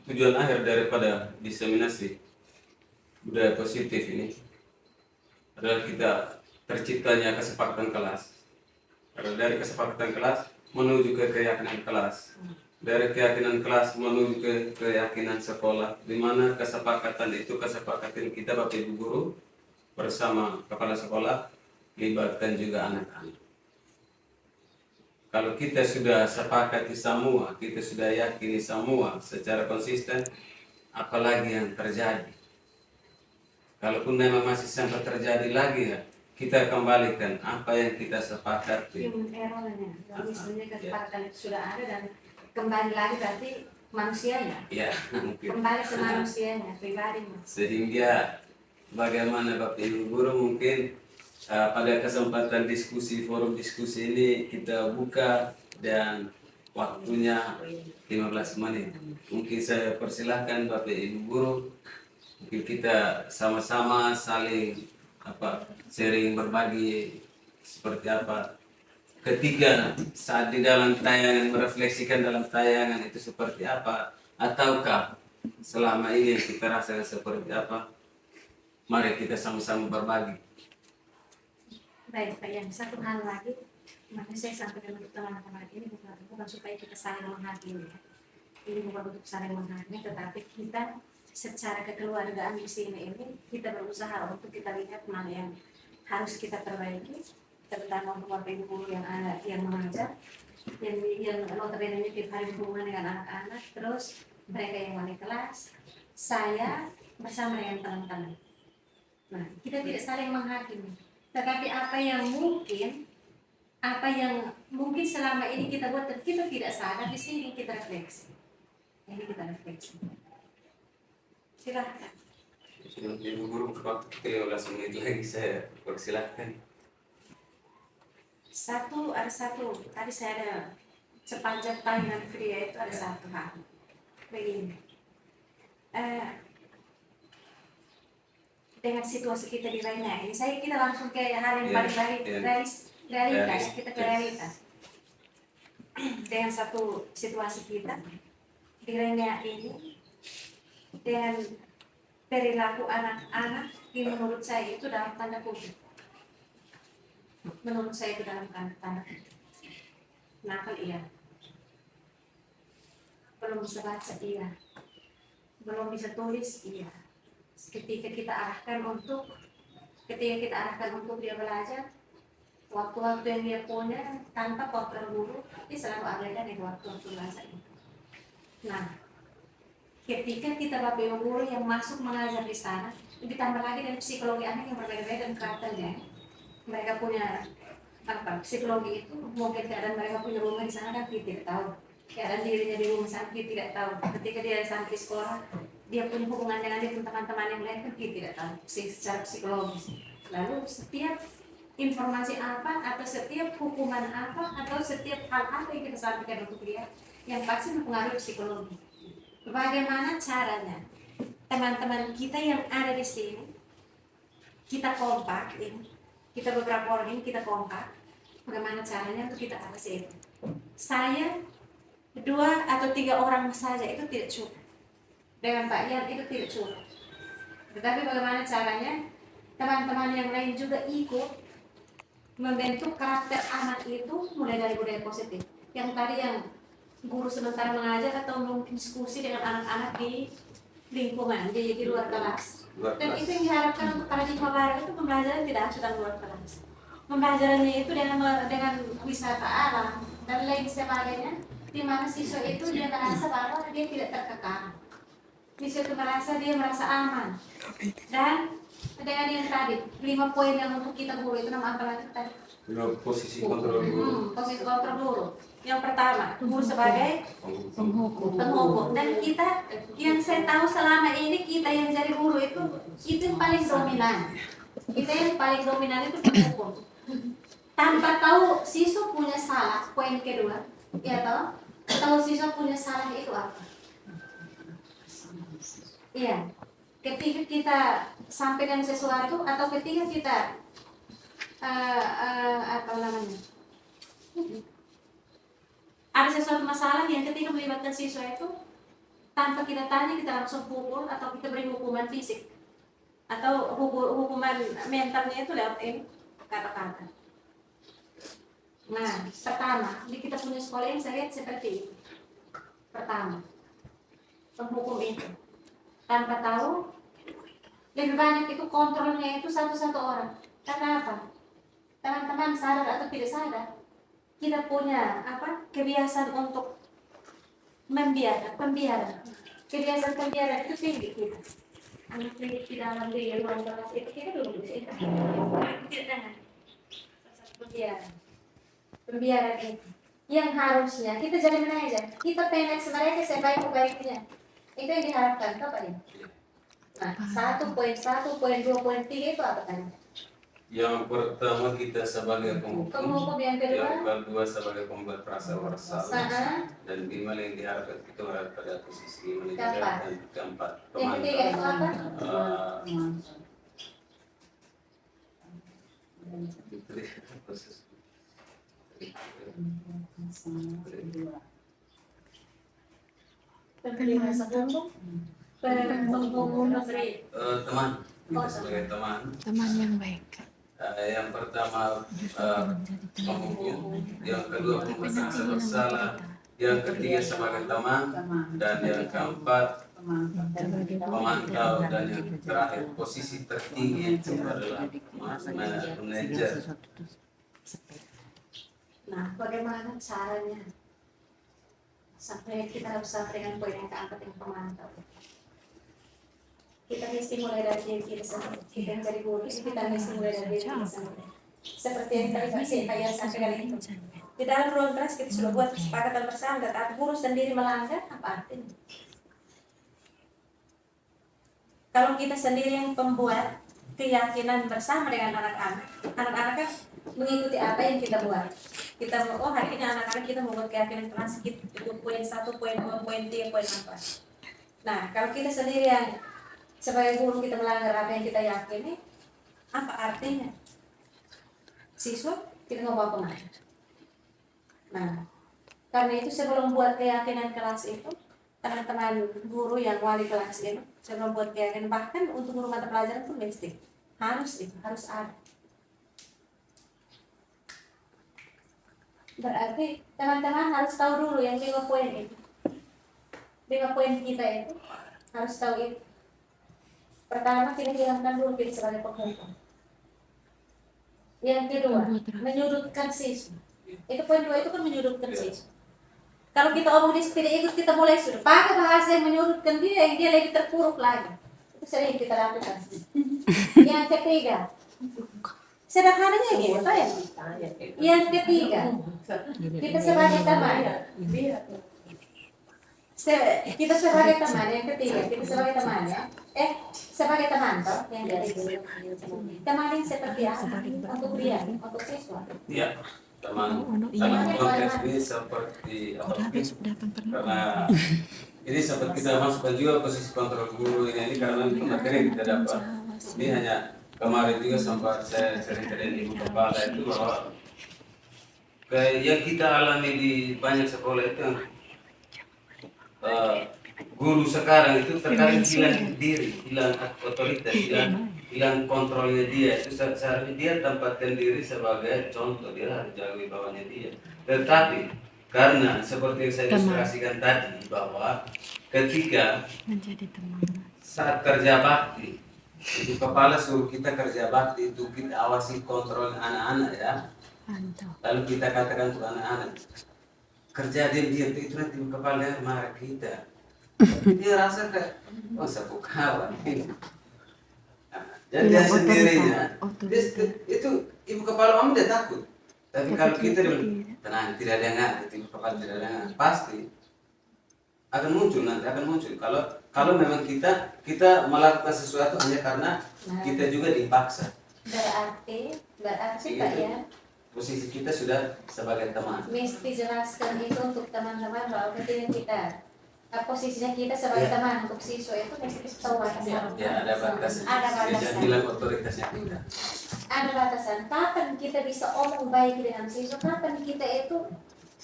S1: tujuan akhir daripada diseminasi budaya positif ini adalah kita terciptanya kesepakatan kelas. Karena dari kesepakatan kelas menuju ke keyakinan kelas, dari keyakinan kelas menuju ke keyakinan sekolah, di mana kesepakatan itu kesepakatan kita Bapak Ibu guru bersama kepala sekolah, libatkan juga anak-anak. Kalau kita sudah sepakati semua, kita sudah yakini semua secara konsisten, apalagi yang terjadi. Kalaupun memang masih sampai terjadi lagi ya, kita kembalikan apa yang kita sepakati.
S4: Human errornya. Jadi misalnya
S1: Ya.
S4: kesepakatan itu sudah ada dan kembali lagi berarti manusianya.
S1: Ya, mungkin.
S4: Kembali ke manusianya, pribadinya.
S1: Sehingga bagaimana Bapak Ibu Guru mungkin pada kesempatan diskusi, forum diskusi ini kita buka dan waktunya 15 menit. Mungkin saya persilahkan Bapak Ibu Guru, mungkin kita sama-sama saling sharing, berbagi seperti apa ketika saat di dalam tayangan, merefleksikan dalam tayangan itu seperti apa, ataukah selama ini yang kita rasakan seperti apa. Mari kita sama-sama berbagi.
S4: Baik, Pak Yan, satu hal lagi, makanya saya sampaikan untuk teman-teman ini bukan supaya kita saling menghakimi. Ini bukan untuk saling menghakimi, tetapi kita secara kekeluargaan di sini ini kita berusaha untuk kita lihat mana yang harus kita perbaiki, terutama untuk Bapak Ibu guru yang mengajar, yang notabene tiap hari berhubungan dengan anak-anak, terus mereka yang wali kelas, saya bersama dengan teman-teman. Nah, kita tidak saling menghakimi, tetapi apa yang mungkin selama ini kita buat dan kita tidak sadar, di sini kita refleksi. Ini kita refleksi. Silahkan.
S1: Ibu Guru, waktu 15 menit lagi saya persilahkan.
S4: Ada satu, tadi saya ada sepanjang tayangan video itu ada satu hal. Begini. Dengan situasi kita di lainnya ini, kita langsung ke hal yang paling realitas, kita ke realitas. Dengan satu situasi kita di lainnya ini, dengan perilaku anak-anak, menurut saya itu dalam tanda kutip. Menurut saya itu dalam tanda kutip. Nakal iya. Belum bisa baca iya. Belum bisa tulis iya. Ketika kita arahkan untuk dia belajar, waktu-waktu yang dia punya tanpa kontrol guru, dia selalu ada di waktu-waktu belajar itu. Nah, ketika kita Bapak Ibu guru yang masuk mengajar di sana, ditambah lagi dengan psikologi anak yang berbeda-beda dan karakternya, mereka punya psikologi itu, mungkin keadaan mereka punya rumah di sana kan kita tidak tahu, keadaan dirinya di rumah sana kita tidak tahu. Ketika dia sampai di sekolah, dia punya hubungan dengan dia teman-teman yang lain kan kita tidak tahu secara psikologis. Lalu setiap informasi apa atau setiap hukuman apa atau setiap hal apa yang kita sampaikan untuk dia, yang pasti mempengaruhi psikologi. Bagaimana caranya teman-teman kita yang ada di sini, kita kompak ini, kita beberapa orang ini kita kompak, bagaimana caranya untuk kita atasi itu. Saya 2 atau 3 orang saja itu tidak cukup, dengan Pak Yan itu tidak cukup, tetapi bagaimana caranya teman-teman yang lain juga ikut membentuk karakter anak itu, mulai dari budaya positif yang tadi yang guru sementara mengajar atau mungkin diskusi dengan anak-anak di lingkungan, di luar kelas. Dan itu yang diharapkan untuk paradigma baru itu, pembelajaran tidak harus dalam luar kelas. Pembelajarannya itu dengan wisata alam dan lain sebagainya, di mana siswa itu dia merasa bahwa dia tidak terkekang. Siswa itu dia merasa aman. Dan dengan yang tadi 5 poin yang untuk kita guru itu nama apa lagi tadi?
S1: Posisi kontrol guru.
S4: Posisi kontrol guru. Yang pertama, guru sebagai penghukum. Dan kita yang saya tahu selama ini, kita yang jadi guru itu yang paling dominan. Kita yang paling dominan itu penghukum. Tanpa tahu siswa punya salah, poin kedua, ya tahu siswa punya salah itu apa? Iya. Ketika kita sampaikan sesuatu atau ketika kita ada sesuatu masalah yang ketika melibatkan siswa itu, tanpa kita tanya kita langsung pukul atau kita beri hukuman fisik atau hukuman mentalnya itu lewat ini kata-kata. Nah, pertama di kita punya sekolah yang saya lihat seperti ini. Pertama, penghukum itu tanpa tahu, lebih banyak itu kontrolnya itu satu-satu orang. Karena apa? Teman-teman sadar atau tidak sadar, kita punya kebiasaan untuk pembiaran. Kebiasaan pembiaran itu tinggi kita. anak didik di dalam di ruang kelas itu kita belum bisa itu. Tidak pembiaran itu yang harusnya kita jadi manajer, kita manage mereka sebaik-baiknya. Itu yang diharapkan, apa ya? Nah, 1.1, 2.3 itu apa tadi?
S1: Yang pertama kita sebagai
S4: Penghukum, yang kedua
S1: sebagai pembuat rasa bersalah, dan 5 yang diharapkan kita berada pada posisi manajer, dan keempat
S4: yang ketiga itu apa? Pemberi rasa hukum, penghukum memberi
S1: teman, kita sebagai teman
S3: yang baik.
S1: Yang pertama penghukum, yang kedua pembuat rasa bersalah, yang ketiga sebagai teman, dan yang keempat pemantau, dan yang terakhir posisi tertinggi itu adalah manajer.
S4: Nah, bagaimana caranya sampai kita harus sampai dengan poin yang keempat yang pemantau? Kita mesti mulai dari diri kita sendiri. Kita yang jadi guru, kita mesti mulai dari diri kita sendiri. Seperti yang tadi saya sampaikan itu. Di dalam ruang kelas kita sudah buat kesepakatan bersama, tetapi guru sendiri melanggar, apa artinya? Kalau kita sendiri yang pembuat keyakinan bersama dengan anak-anak, anak-anak kan mengikuti apa yang kita buat. Kita mau, hari ini anak-anak kita membuat keyakinan kelas itu poin 1, poin 2, poin 3, poin 4. Nah, kalau kita sendiri yang sebagai guru kita melanggar apa yang kita yakini, apa artinya? Siswa kita mau bawa kemana? Nah, karena itu sebelum buat keyakinan kelas itu, teman-teman guru yang wali kelas itu sebelum buat keyakinan, bahkan untuk guru mata pelajaran pun mesti harus ada. Berarti teman-teman harus tahu dulu yang 5 poin itu. 5 poin kita itu harus tahu itu. Pertama, kita hilangkan dulu kita sebagai penghukum. Yang kedua, menyudutkan siswa. Itu poin 2 itu kan menyudutkan siswa. Kalau kita omong dia tidak ikut, kita mulai sudah pakai bahasa yang menyudutkan dia, yang dia lebih terpuruk lagi. Itu sering kita lakukan. Yang ketiga, sederhananya gitu ya. Yang ketiga, kita sebagai teman. Kita sebagai teman, yang ketiga, kita sebagai teman ya. Sebagai teman toh, yang ketiga. Teman yang seperti apa? Untuk dia, untuk siswa.
S1: Iya. Teman konteks ini seperti apa? Karena ini sempat kita masukkan juga posisi kontrol guru ini karena itu materi yang kita dapat. Ini hanya kemarin juga sempat saya cerita dengan ibu kepala itu bahwa yang kita alami di banyak sekolah itu guru sekarang itu terkadang hilang diri, hilang otoritas, hilang kontrolnya dia. Itu seharusnya dia tempatkan diri sebagai contoh, dia harus jaga wibawanya dia. Tetapi karena seperti yang saya ilustrasikan tadi bahwa ketika saat kerja bakti itu kepala suruh kita kerja bakti itu kita awasi kontrol anak-anak ya. Lalu kita katakan untuk anak-anak kerja diam-diam itu nanti kepala marah kita. Dia rasa kayak sapu kawan. Jadi dia sendirinya, itu ibu kepala om dia takut. Tapi kalau kita tenang, tidak ada yang ngerti, ibu kepala tidak ada yang ngerti, pasti akan muncul nanti, akan muncul. Kalau memang kita melakukan sesuatu hanya karena kita juga dipaksa.
S4: Berarti Pak ya.
S1: Posisi kita sudah sebagai teman.
S4: Mesti jelaskan itu untuk teman-teman bahwa ketika kita posisinya kita sebagai teman untuk siswa itu mesti tahu batasan.
S1: Ya, ada batasan.
S4: Ada batasan.
S1: Bilang otoritasnya kita.
S4: Ada batasan. Kapan kita bisa omong baik dengan siswa? Kapan kita itu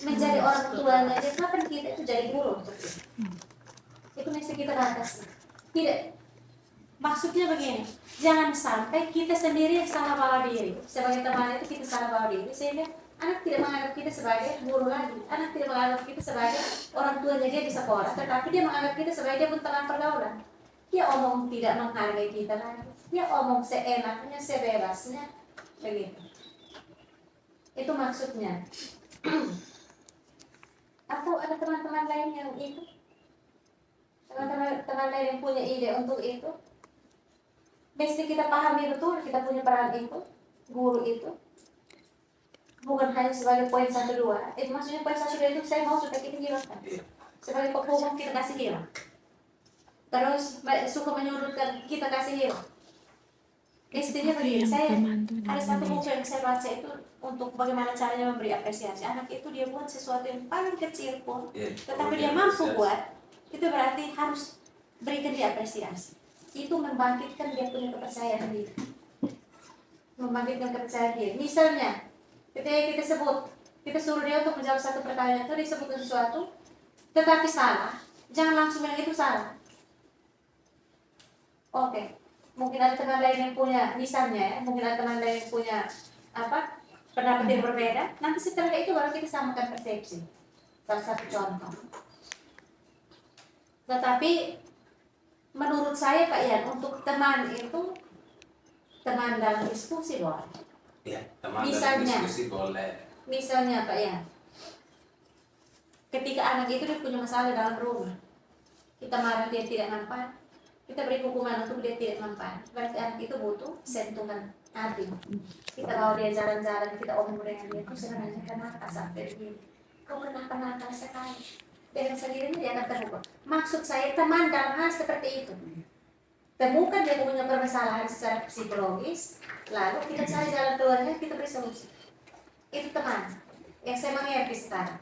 S4: menjadi orang tuanya? Kapan kita itu jadi guru untuk itu? Itu mesti kita batasi. Tidak. Maksudnya begini. Jangan sampai kita sendiri salah bawa diri. Sebagai teman itu kita salah bawa diri sehingga anak tidak menganggap kita sebagai guru lagi. Anak tidak menganggap kita sebagai orang tuanya dia di sekolah, tetapi dia menganggap kita sebagai dia pun teman pergaulan. Dia omong tidak menghargai kita lagi. Dia omong seenaknya, sebebasnya, begitu. Itu maksudnya. Atau ada teman-teman lain yang itu? Teman-teman lain yang punya ide untuk itu? mesti kita pahami betul kita punya peran itu, guru itu. Bukan hanya sebagai poin 1-2. Maksudnya poin 1-2 itu saya mau supaya kita hiraukan. Sebagai penghukum kita kasih hirau. Terus suka menyudutkan kita kasih hirau. Intinya begini, saya ada satu buku yang saya baca itu untuk bagaimana caranya memberi apresiasi. Anak itu dia buat sesuatu yang paling kecil pun, tetapi dia mampu buat, itu berarti harus berikan dia apresiasi. Itu membangkitkan dia punya kepercayaan diri. Membangkitkan kepercayaan diri. Misalnya, ketika kita suruh dia untuk menjawab satu pertanyaan itu disebutkan sesuatu, tetapi salah, jangan langsung bilang itu salah. Oke, mungkin ada teman lain yang punya, misalnya mungkin ada teman lain yang punya pendapat yang berbeda. Nanti setelah itu baru kita samakan persepsi. Salah satu contoh. Tetapi menurut saya Pak Ian, untuk teman itu teman dalam diskusi boleh.
S1: Ya, teman
S4: Misalnya.
S1: dalam diskusi boleh.
S4: Misalnya Pak Ian, ketika anak itu dia punya masalah dalam rumah, kita marah dia tidak nampak, kita beri hukuman untuk dia tidak nampak, berarti anak itu butuh sentuhan hati. Kita bawa dia jalan-jalan, kita omong dengan dia, kau sebenarnya kenapa sampai begini? Kau kenapa nakal sekali? Dengan sendirinya dia akan terbuka. Maksud saya teman dalam hal seperti itu. Temukan dia punya permasalahan secara psikologis, lalu kita cari jalan keluarnya, kita beri solusi. Itu teman yang saya mengerti sekarang.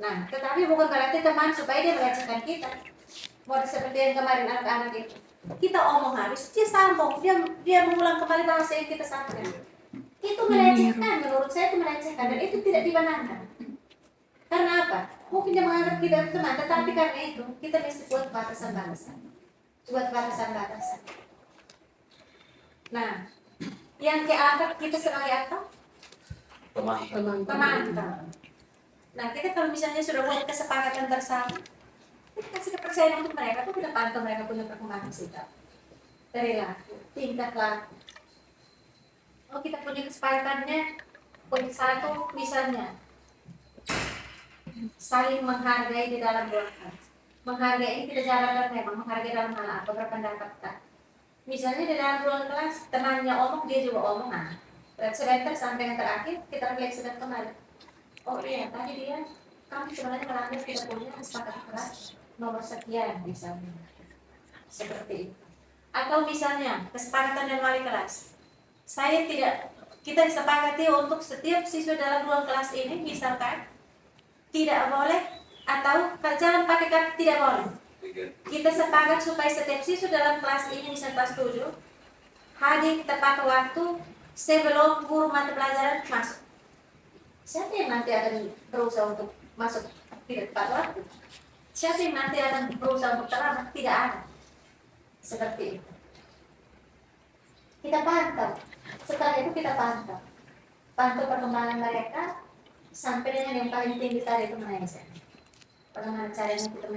S4: Nah, tetapi bukan berarti teman supaya dia melecehkan kita. Model seperti yang kemarin anak-anak itu. Kita omong habis, dia sambung, dia mengulang kembali bahasa yang kita sampaikan. Itu melecehkan, menurut saya itu melecehkan dan itu tidak dibenarkan. Karena apa? Mungkin dia menganggap kita teman, tetapi karena itu kita mesti buat batasan-batasan. Buat batasan-batasan. Nah, yang dianggap kita sebagai apa? Pemantau. Nah, kita kalau misalnya sudah buat kesepakatan bersama, kita kasih kepercayaan untuk mereka tuh kita pantau mereka punya perkembangan sikap dari laku, tingkat laku. Oh, kita punya kesepakatannya poin 1 misalnya saling menghargai di dalam ruangan. Menghargai ini kita jalankan memang menghargai dalam hal apa berpendapat tak. Misalnya di dalam ruang kelas temannya omong dia juga omong. Nah, sebentar sampai yang terakhir kita refleksikan kembali. Oh iya tadi dia kamu sebenarnya melanggar kita punya kesepakatan kelas nomor sekian misalnya seperti itu. Atau misalnya kesepakatan dan wali kelas. Kita disepakati untuk setiap siswa dalam ruang kelas ini misalkan tidak boleh atau jangan pakai kata tidak boleh. Kita sepakat supaya setiap siswa dalam kelas ini misalnya kelas 7 hadir tepat waktu sebelum guru mata pelajaran masuk. Siapa yang nanti akan berusaha untuk masuk tidak tepat waktu? Siapa yang nanti akan berusaha untuk terlambat? Tidak ada. Seperti itu. Kita pantau. Setelah itu kita pantau. Pantau perkembangan mereka sampai dengan yang paling tinggi tadi itu manajer. Bagaimana caranya kita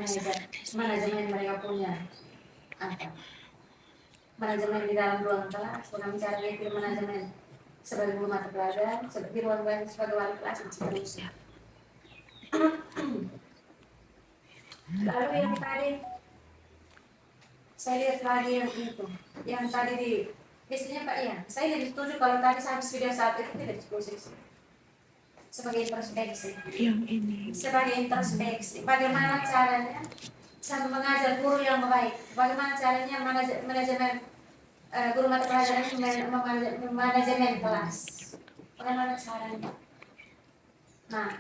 S4: manajemen mereka punya apa? Manajemen di dalam ruang kelas, bagaimana caranya kita manajemen sebagai guru mata pelajaran, di ruang kelas sebagai wali kelas dan seterusnya. Lalu yang tadi saya lihat lagi yang tadi di biasanya Pak Ian, saya lebih setuju kalau tadi habis video saat itu tidak diskusi sebagai introspeksi.
S3: Yang ini.
S4: Sebagai introspeksi, bagaimana caranya saya mengajar guru yang baik, bagaimana caranya manajemen guru mata pelajaran manajemen kelas, bagaimana caranya. Nah,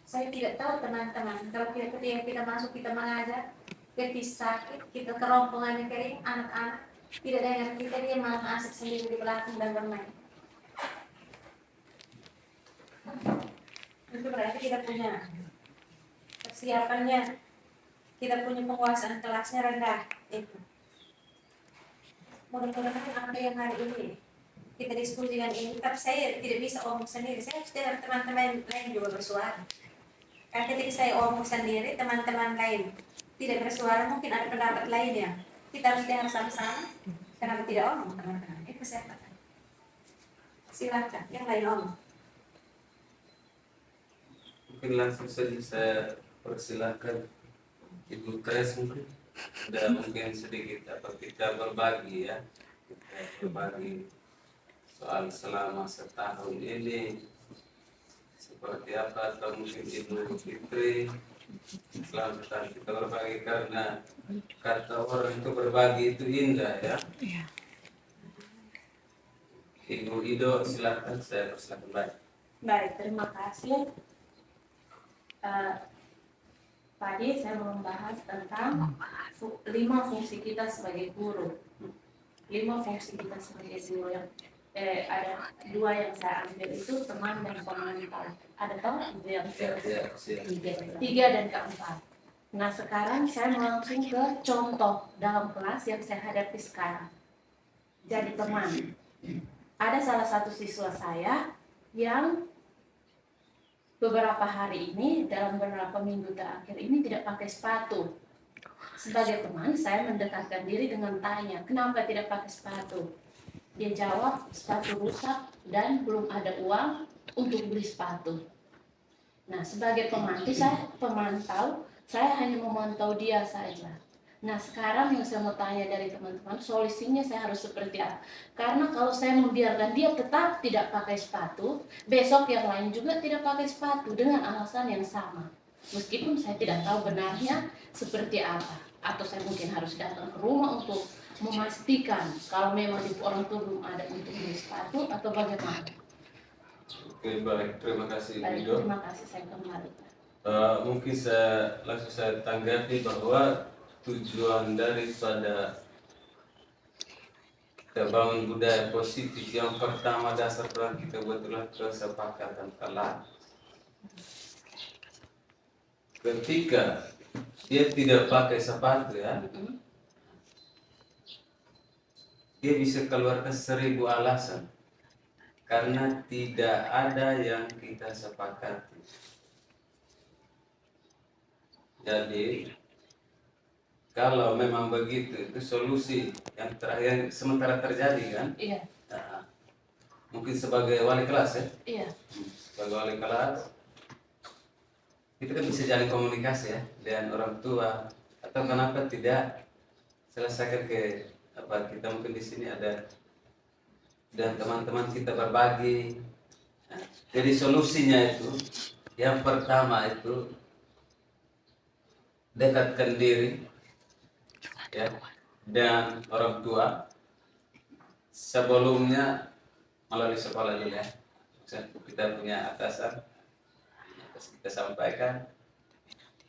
S4: saya tidak tahu teman-teman, kalau ketika kita masuk, kita mengajar, ketika sakit, kita kerompongan yang kering, anak-anak, tidak ada yang kita, dia malah asik sendiri di belakang dan bermain. Itu berarti kita punya persiapannya, kita punya penguasaan kelasnya rendah. Itu. Mudah-mudahan apa yang hari ini kita diskusikan ini, tapi saya tidak bisa omong sendiri, saya harus dengar teman-teman lain juga bersuara. Karena ketika saya omong sendiri, teman-teman lain tidak bersuara, mungkin ada pendapat lainnya. Kita harus dengar sama-sama. Kenapa tidak omong, teman-teman? Itu saya katakan. Silakan, yang lain omong.
S1: Mungkin langsung saja saya persilakan Ibu Tres mungkin. Ada mungkin sedikit apa kita berbagi ya, kita berbagi soal selama setahun ini seperti apa, atau mungkin Idul Fitri selama setahun kita berbagi, karena kata orang itu berbagi itu indah ya. Ibu Ido silakan, saya persilakan.
S2: Baik, terima kasih. Tadi saya mau membahas tentang 5 fungsi kita sebagai guru. 5 fungsi kita sebagai guru yang ada 2 yang saya ambil itu teman dan pemantau. Ada tahu itu yang tiga dan keempat. Nah sekarang saya mau langsung ke contoh dalam kelas yang saya hadapi sekarang. Jadi teman, ada salah satu siswa saya yang beberapa hari ini, dalam beberapa minggu terakhir ini tidak pakai sepatu. Sebagai teman, saya mendekatkan diri dengan tanya, kenapa tidak pakai sepatu? Dia jawab, sepatu rusak dan belum ada uang untuk beli sepatu. Nah, sebagai pemantau, saya hanya memantau dia saja. Nah, sekarang yang saya mau tanya dari teman-teman, solusinya saya harus seperti apa? Karena kalau saya membiarkan dia tetap tidak pakai sepatu, besok yang lain juga tidak pakai sepatu dengan alasan yang sama. Meskipun saya tidak tahu benarnya seperti apa. Atau saya mungkin harus datang ke rumah untuk memastikan kalau memang di orang tua belum ada untuk beli sepatu atau bagaimana.
S1: Oke, baik, terima kasih
S2: Baik,
S1: Ido.
S2: terima kasih, saya kembali.
S1: Mungkin langsung saya tanggapi bahwa tujuan daripada kita bangun budaya positif yang pertama dasar peran kita buatlah kesepakatan kelas. Ketika dia tidak pakai sepatu ya, dia bisa keluarkan 1000 alasan karena tidak ada yang kita sepakati. Jadi kalau memang begitu, itu solusi yang terakhir sementara terjadi kan?
S2: Iya.
S1: Nah, mungkin sebagai wali kelas ya?
S2: Iya.
S1: Sebagai wali kelas, kita kan bisa jalin komunikasi ya dengan orang tua. Atau kenapa tidak selesaikan ke apa, kita mungkin di sini ada dan teman-teman kita berbagi. Nah, jadi solusinya itu yang pertama itu dekatkan diri ya dan orang tua sebelumnya melalui sekolah dulu ya. Kita punya atasan, kita sampaikan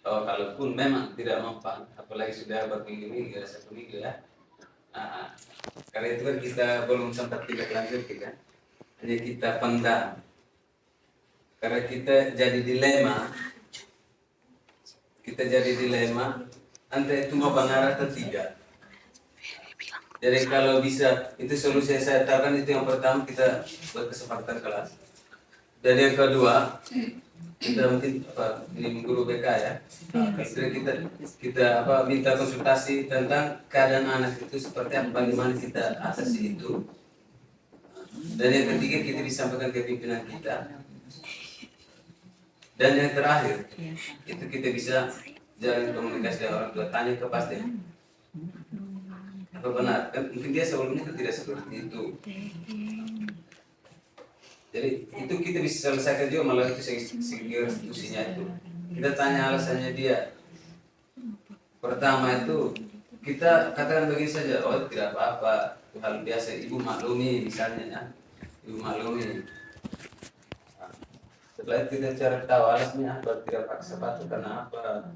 S1: bahwa kalaupun memang tidak mempan, apalagi sudah berminggu-minggu, 1 minggu ya. Nah, karena itu kan kita belum sempat tidak lanjut kan, hanya kita pendam. Karena kita jadi dilema, antara itu mau benar atau tidak. Jadi kalau bisa, itu solusi yang saya tawarkan itu yang pertama kita buat kesepakatan kelas. Dan yang kedua, kita mungkin ini guru BK ya. Kita minta konsultasi tentang keadaan anak itu seperti apa, bagaimana kita atasi itu. Dan yang ketiga kita disampaikan ke pimpinan kita. Dan yang terakhir itu kita bisa jalin komunikasi dengan orang tua, tanya kepastian apa benar kan, mungkin dia sebelumnya tidak seperti itu. Jadi itu kita bisa selesaikan juga melalui segi institusinya itu. Kita tanya alasannya dia. Pertama itu kita katakan begini saja, oh tidak apa-apa, itu hal biasa, ibu maklumi misalnya ya, ibu maklumi. Nah, setelah itu kita cari tahu alasannya apa tidak pakai sepatu, karena apa?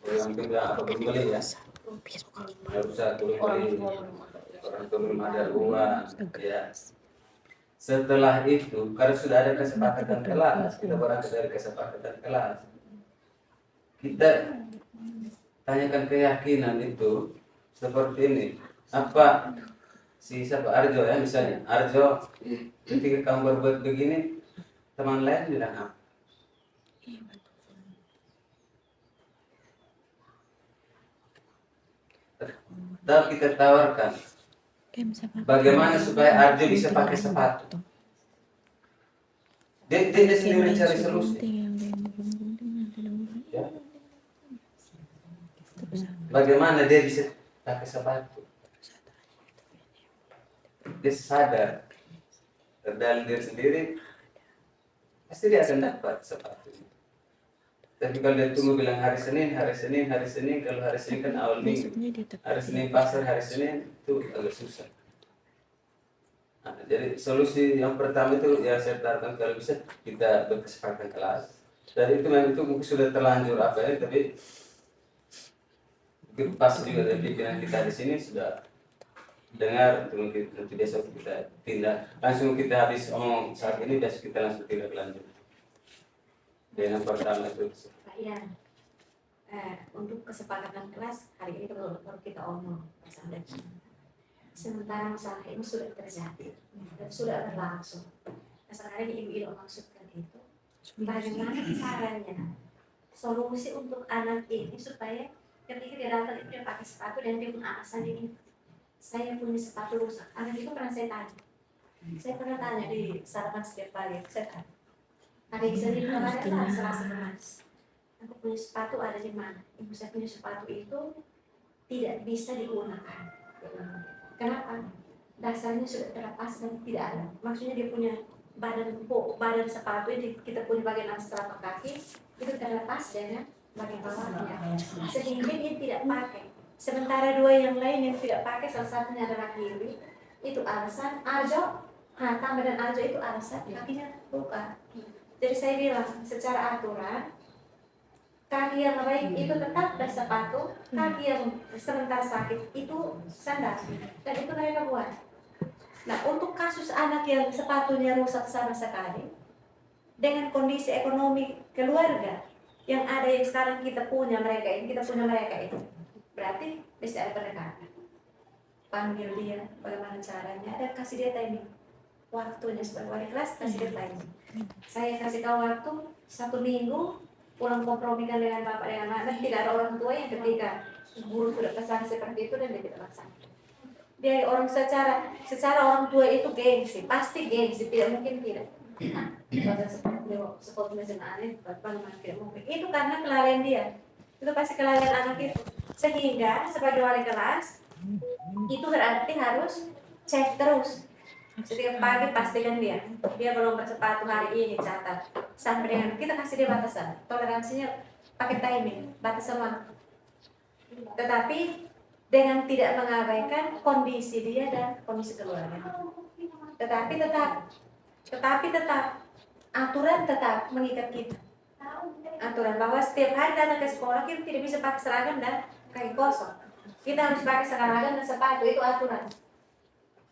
S1: Yang kedua apa belum beli ya? Harus belum beli, orang tua belum ada uang ya. Setelah itu, kalau sudah ada kesepakatan kelas, kita berangkat dari kesepakatan kelas. Kita tanyakan keyakinan itu seperti ini. Apa siapa Arjo ya misalnya, Arjo ketika kamu berbuat begini, teman lain bilang apa? Dan kita tawarkan bagaimana supaya Arjo bisa pakai sepatu. Dia sendiri cari solusi. Ya. bagaimana dia bisa pakai sepatu? Dia sadar dalam diri sendiri pasti dia akan dapat sepatu. Tapi kalau dia tunggu bilang hari Senin, kalau hari Senin kan awal minggu, hari Senin pasar, hari Senin itu agak susah. Nah, jadi solusi yang pertama itu ya saya taruhkan kalau bisa kita berkesepakatan kelas. Dan itu memang itu mungkin sudah terlanjur apa ya, tapi pas juga dari pikiran kita di sini sudah dengar, mungkin nanti besok kita tindak langsung kita habis omong saat ini, besok kita langsung tindak lanjut. Dengan pertama itu.
S4: Pak Ian, untuk kesepakatan kelas hari ini perlu kita omong bersama. Sementara masalah ini sudah terjadi dan sudah berlangsung. Nah, sekarang ibu-ibu maksudkan itu, bagaimana caranya solusi untuk anak ini supaya ketika dia datang itu dia pakai sepatu dan dia pun alasan ini, saya punya sepatu rusak. Anak itu pernah saya tanya. Saya pernah tanya di sarapan setiap pagi, saya tanya. Ada bisa di mana? Selasa kemarin. Aku punya sepatu ada di mana? Ibu saya punya sepatu itu tidak bisa digunakan. Kenapa? Dasarnya sudah terlepas dan tidak ada. Maksudnya dia punya badan sepatu ini kita punya bagian atas telapak kaki itu terlepas dengan bagian bawahnya. Sehingga dia tidak pakai. Sementara dua yang lain yang tidak pakai, salah satunya adalah kiri. Itu alasan Arjo, tambah dan Arjo itu alasan kakinya luka. Jadi saya bilang secara aturan kaki yang baik itu tetap bersepatu, kaki yang sebentar sakit itu sandal, dan itu mereka buat. Nah, untuk kasus anak yang sepatunya rusak sama sekali, dengan kondisi ekonomi keluarga yang ada yang sekarang kita punya mereka ini, berarti bisa ada pendekatan. Panggil dia, bagaimana caranya, dan kasih dia timing. Waktunya sebagai wali kelas, kasih dia timing. Saya kasih tahu waktu 1 minggu, pulang kompromikan dengan bapak dengan anak, tidak ada orang tua yang ketika guru sudah pesan seperti itu dan dia tidak laksanakan. Dia orang secara orang tua itu gengsi, pasti gengsi, tidak mungkin tidak. Seperti aneh, tidak mungkin. Itu karena kelalaian dia. Itu pasti kelalaian anak itu. Sehingga sebagai wali kelas itu berarti harus cek terus. Setiap pagi pastikan dia belum bersepatu hari ini, catat. Sampai dengan kita kasih dia batasan, toleransinya pakai timing, batasan waktu. Tetapi dengan tidak mengabaikan kondisi dia dan kondisi keluarga. Tetapi tetap aturan tetap mengikat kita. Aturan bahwa setiap hari datang ke sekolah kita tidak bisa pakai seragam dan kaki kosong. Kita harus pakai seragam dan sepatu, itu aturan.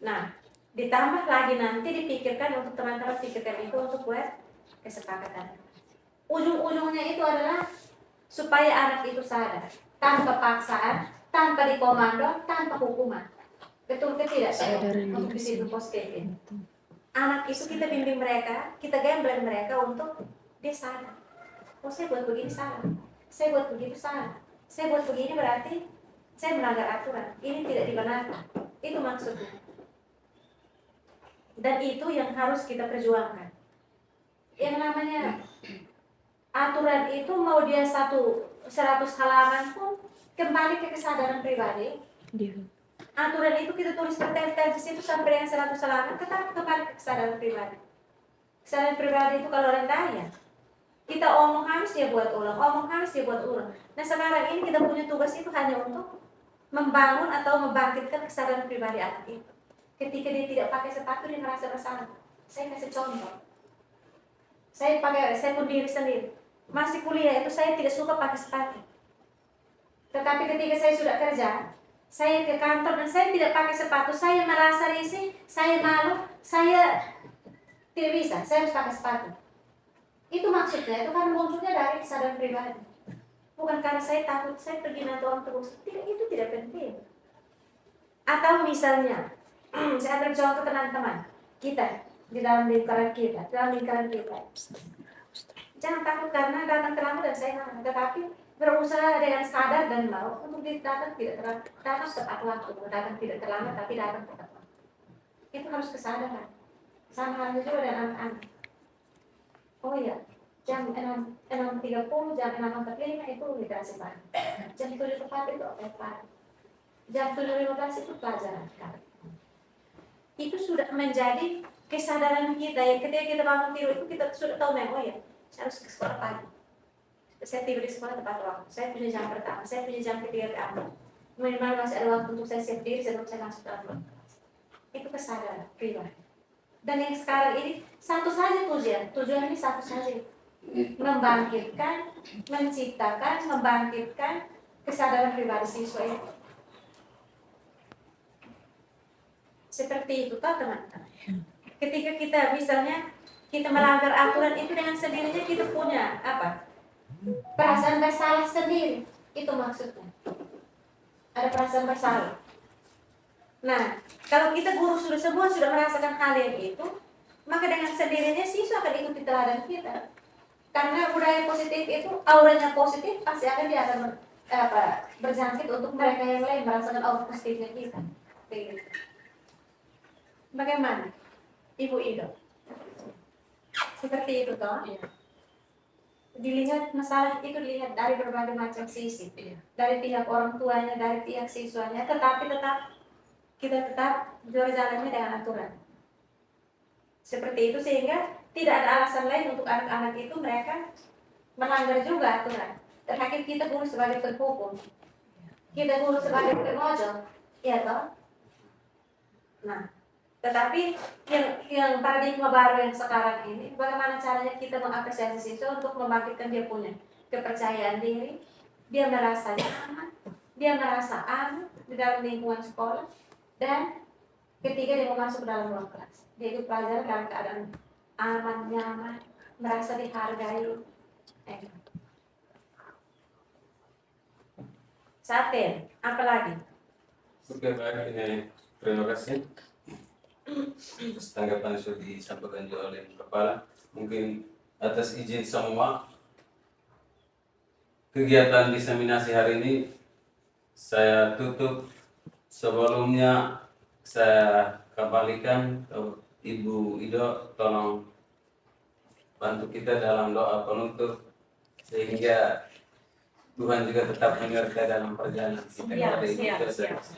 S4: Nah, ditambah lagi nanti dipikirkan untuk teman-teman pikirkan itu untuk buat kesepakatan. Ujung-ujungnya itu adalah supaya anak itu sadar, tanpa paksaan, tanpa dikomando, tanpa hukuman. Betul ke tidak? Untuk di situ positif. Anak itu kita bimbing mereka, kita gambling mereka untuk dia sadar. Oh, saya buat begini salah, saya buat begitu salah, saya buat begini berarti saya melanggar aturan. Ini tidak dibenarkan. Itu maksudnya. Dan itu yang harus kita perjuangkan. Yang namanya aturan itu mau dia 100 halaman pun kembali ke kesadaran pribadi. Aturan itu kita tulis bertel-tel di situ sampai yang 100 halaman, tetap kembali ke kesadaran pribadi. Kesadaran pribadi itu kalau rendahnya, kita omong harus dia buat ulang, Nah sekarang ini kita punya tugas itu hanya untuk membangun atau membangkitkan kesadaran pribadi anak itu. Ketika dia tidak pakai sepatu, dia merasa bersalah. Saya kasih contoh. Saya pun diri sendiri. Masih kuliah itu saya tidak suka pakai sepatu. Tetapi ketika saya sudah kerja, saya ke kantor dan saya tidak pakai sepatu, saya merasa risih, saya malu, saya tidak bisa, saya harus pakai sepatu. Itu maksudnya, itu kan munculnya dari kesadaran pribadi. Bukan karena saya takut, saya pergi nanti orang terus. Tidak, itu tidak penting. Atau misalnya, saya ambil contoh teman-teman kita di dalam lingkaran kita, jangan takut karena datang terlambat dan saya tetapi berusaha dengan sadar dan mau untuk datang tepat waktu, datang tidak terlambat tapi datang tepat waktu. Itu harus kesadaran. Sama halnya juga dengan anak-anak. Oh iya, jam 6.30, jam 6.45 itu literasi pagi. Jam 7 tepat itu OPF pagi. Jam 7.15 itu pelajaran. Itu sudah menjadi kesadaran kita ya, ketika kita bangun tidur itu kita sudah tahu memang, oh ya, saya harus ke sekolah pagi. Saya tidur di sekolah tepat waktu. Saya punya jam pertama, saya punya jam ketiga keempat. Minimal masih ada waktu untuk saya siap diri sebelum saya langsung dalam kelas. Itu kesadaran pribadi. Dan yang sekarang ini satu saja tujuan ini satu saja, membangkitkan, menciptakan, membangkitkan kesadaran pribadi siswa itu. Seperti itu toh teman-teman. Ketika kita misalnya kita melanggar aturan itu dengan sendirinya kita punya apa? Perasaan bersalah sendiri. Itu maksudnya. Ada perasaan bersalah. Nah, kalau kita guru semua sudah merasakan hal yang itu, maka dengan sendirinya siswa akan ikuti teladan kita. Karena budaya positif itu auranya positif, pasti akan dia akan berjangkit untuk mereka yang lain merasakan aura positifnya kita. Begitu. Bagaimana, Ibu Ido? Seperti itu toh?
S3: Iya.
S4: Dilihat masalah itu dilihat dari berbagai macam sisi, dari pihak orang tuanya, dari pihak siswanya, tetapi kita tetap berjalannya dengan aturan. Seperti itu sehingga tidak ada alasan lain untuk anak-anak itu mereka melanggar juga aturan. Terakhir kita guru sebagai penghukum, kita guru sebagai pengojol, ya toh? Nah, tetapi yang paradigma baru yang sekarang ini, bagaimana caranya kita mengapresiasi siswa untuk membangkitkan dia punya kepercayaan diri, dia merasa nyaman, dia merasa aman di dalam lingkungan sekolah, dan ketika dia mau masuk ke dalam ruang kelas, dia ikut pelajaran dalam keadaan aman, nyaman, merasa dihargai. Sate, apa lagi?
S1: Oke, baik, ini terima kasih. Tanggapan sudah disampaikan juga oleh Kepala. Mungkin atas izin semua, kegiatan diseminasi hari ini saya tutup. Sebelumnya saya kembalikan ke Ibu Ido, tolong bantu kita dalam doa penutup sehingga Tuhan juga tetap menyertai dalam perjalanan kita.
S4: Siap.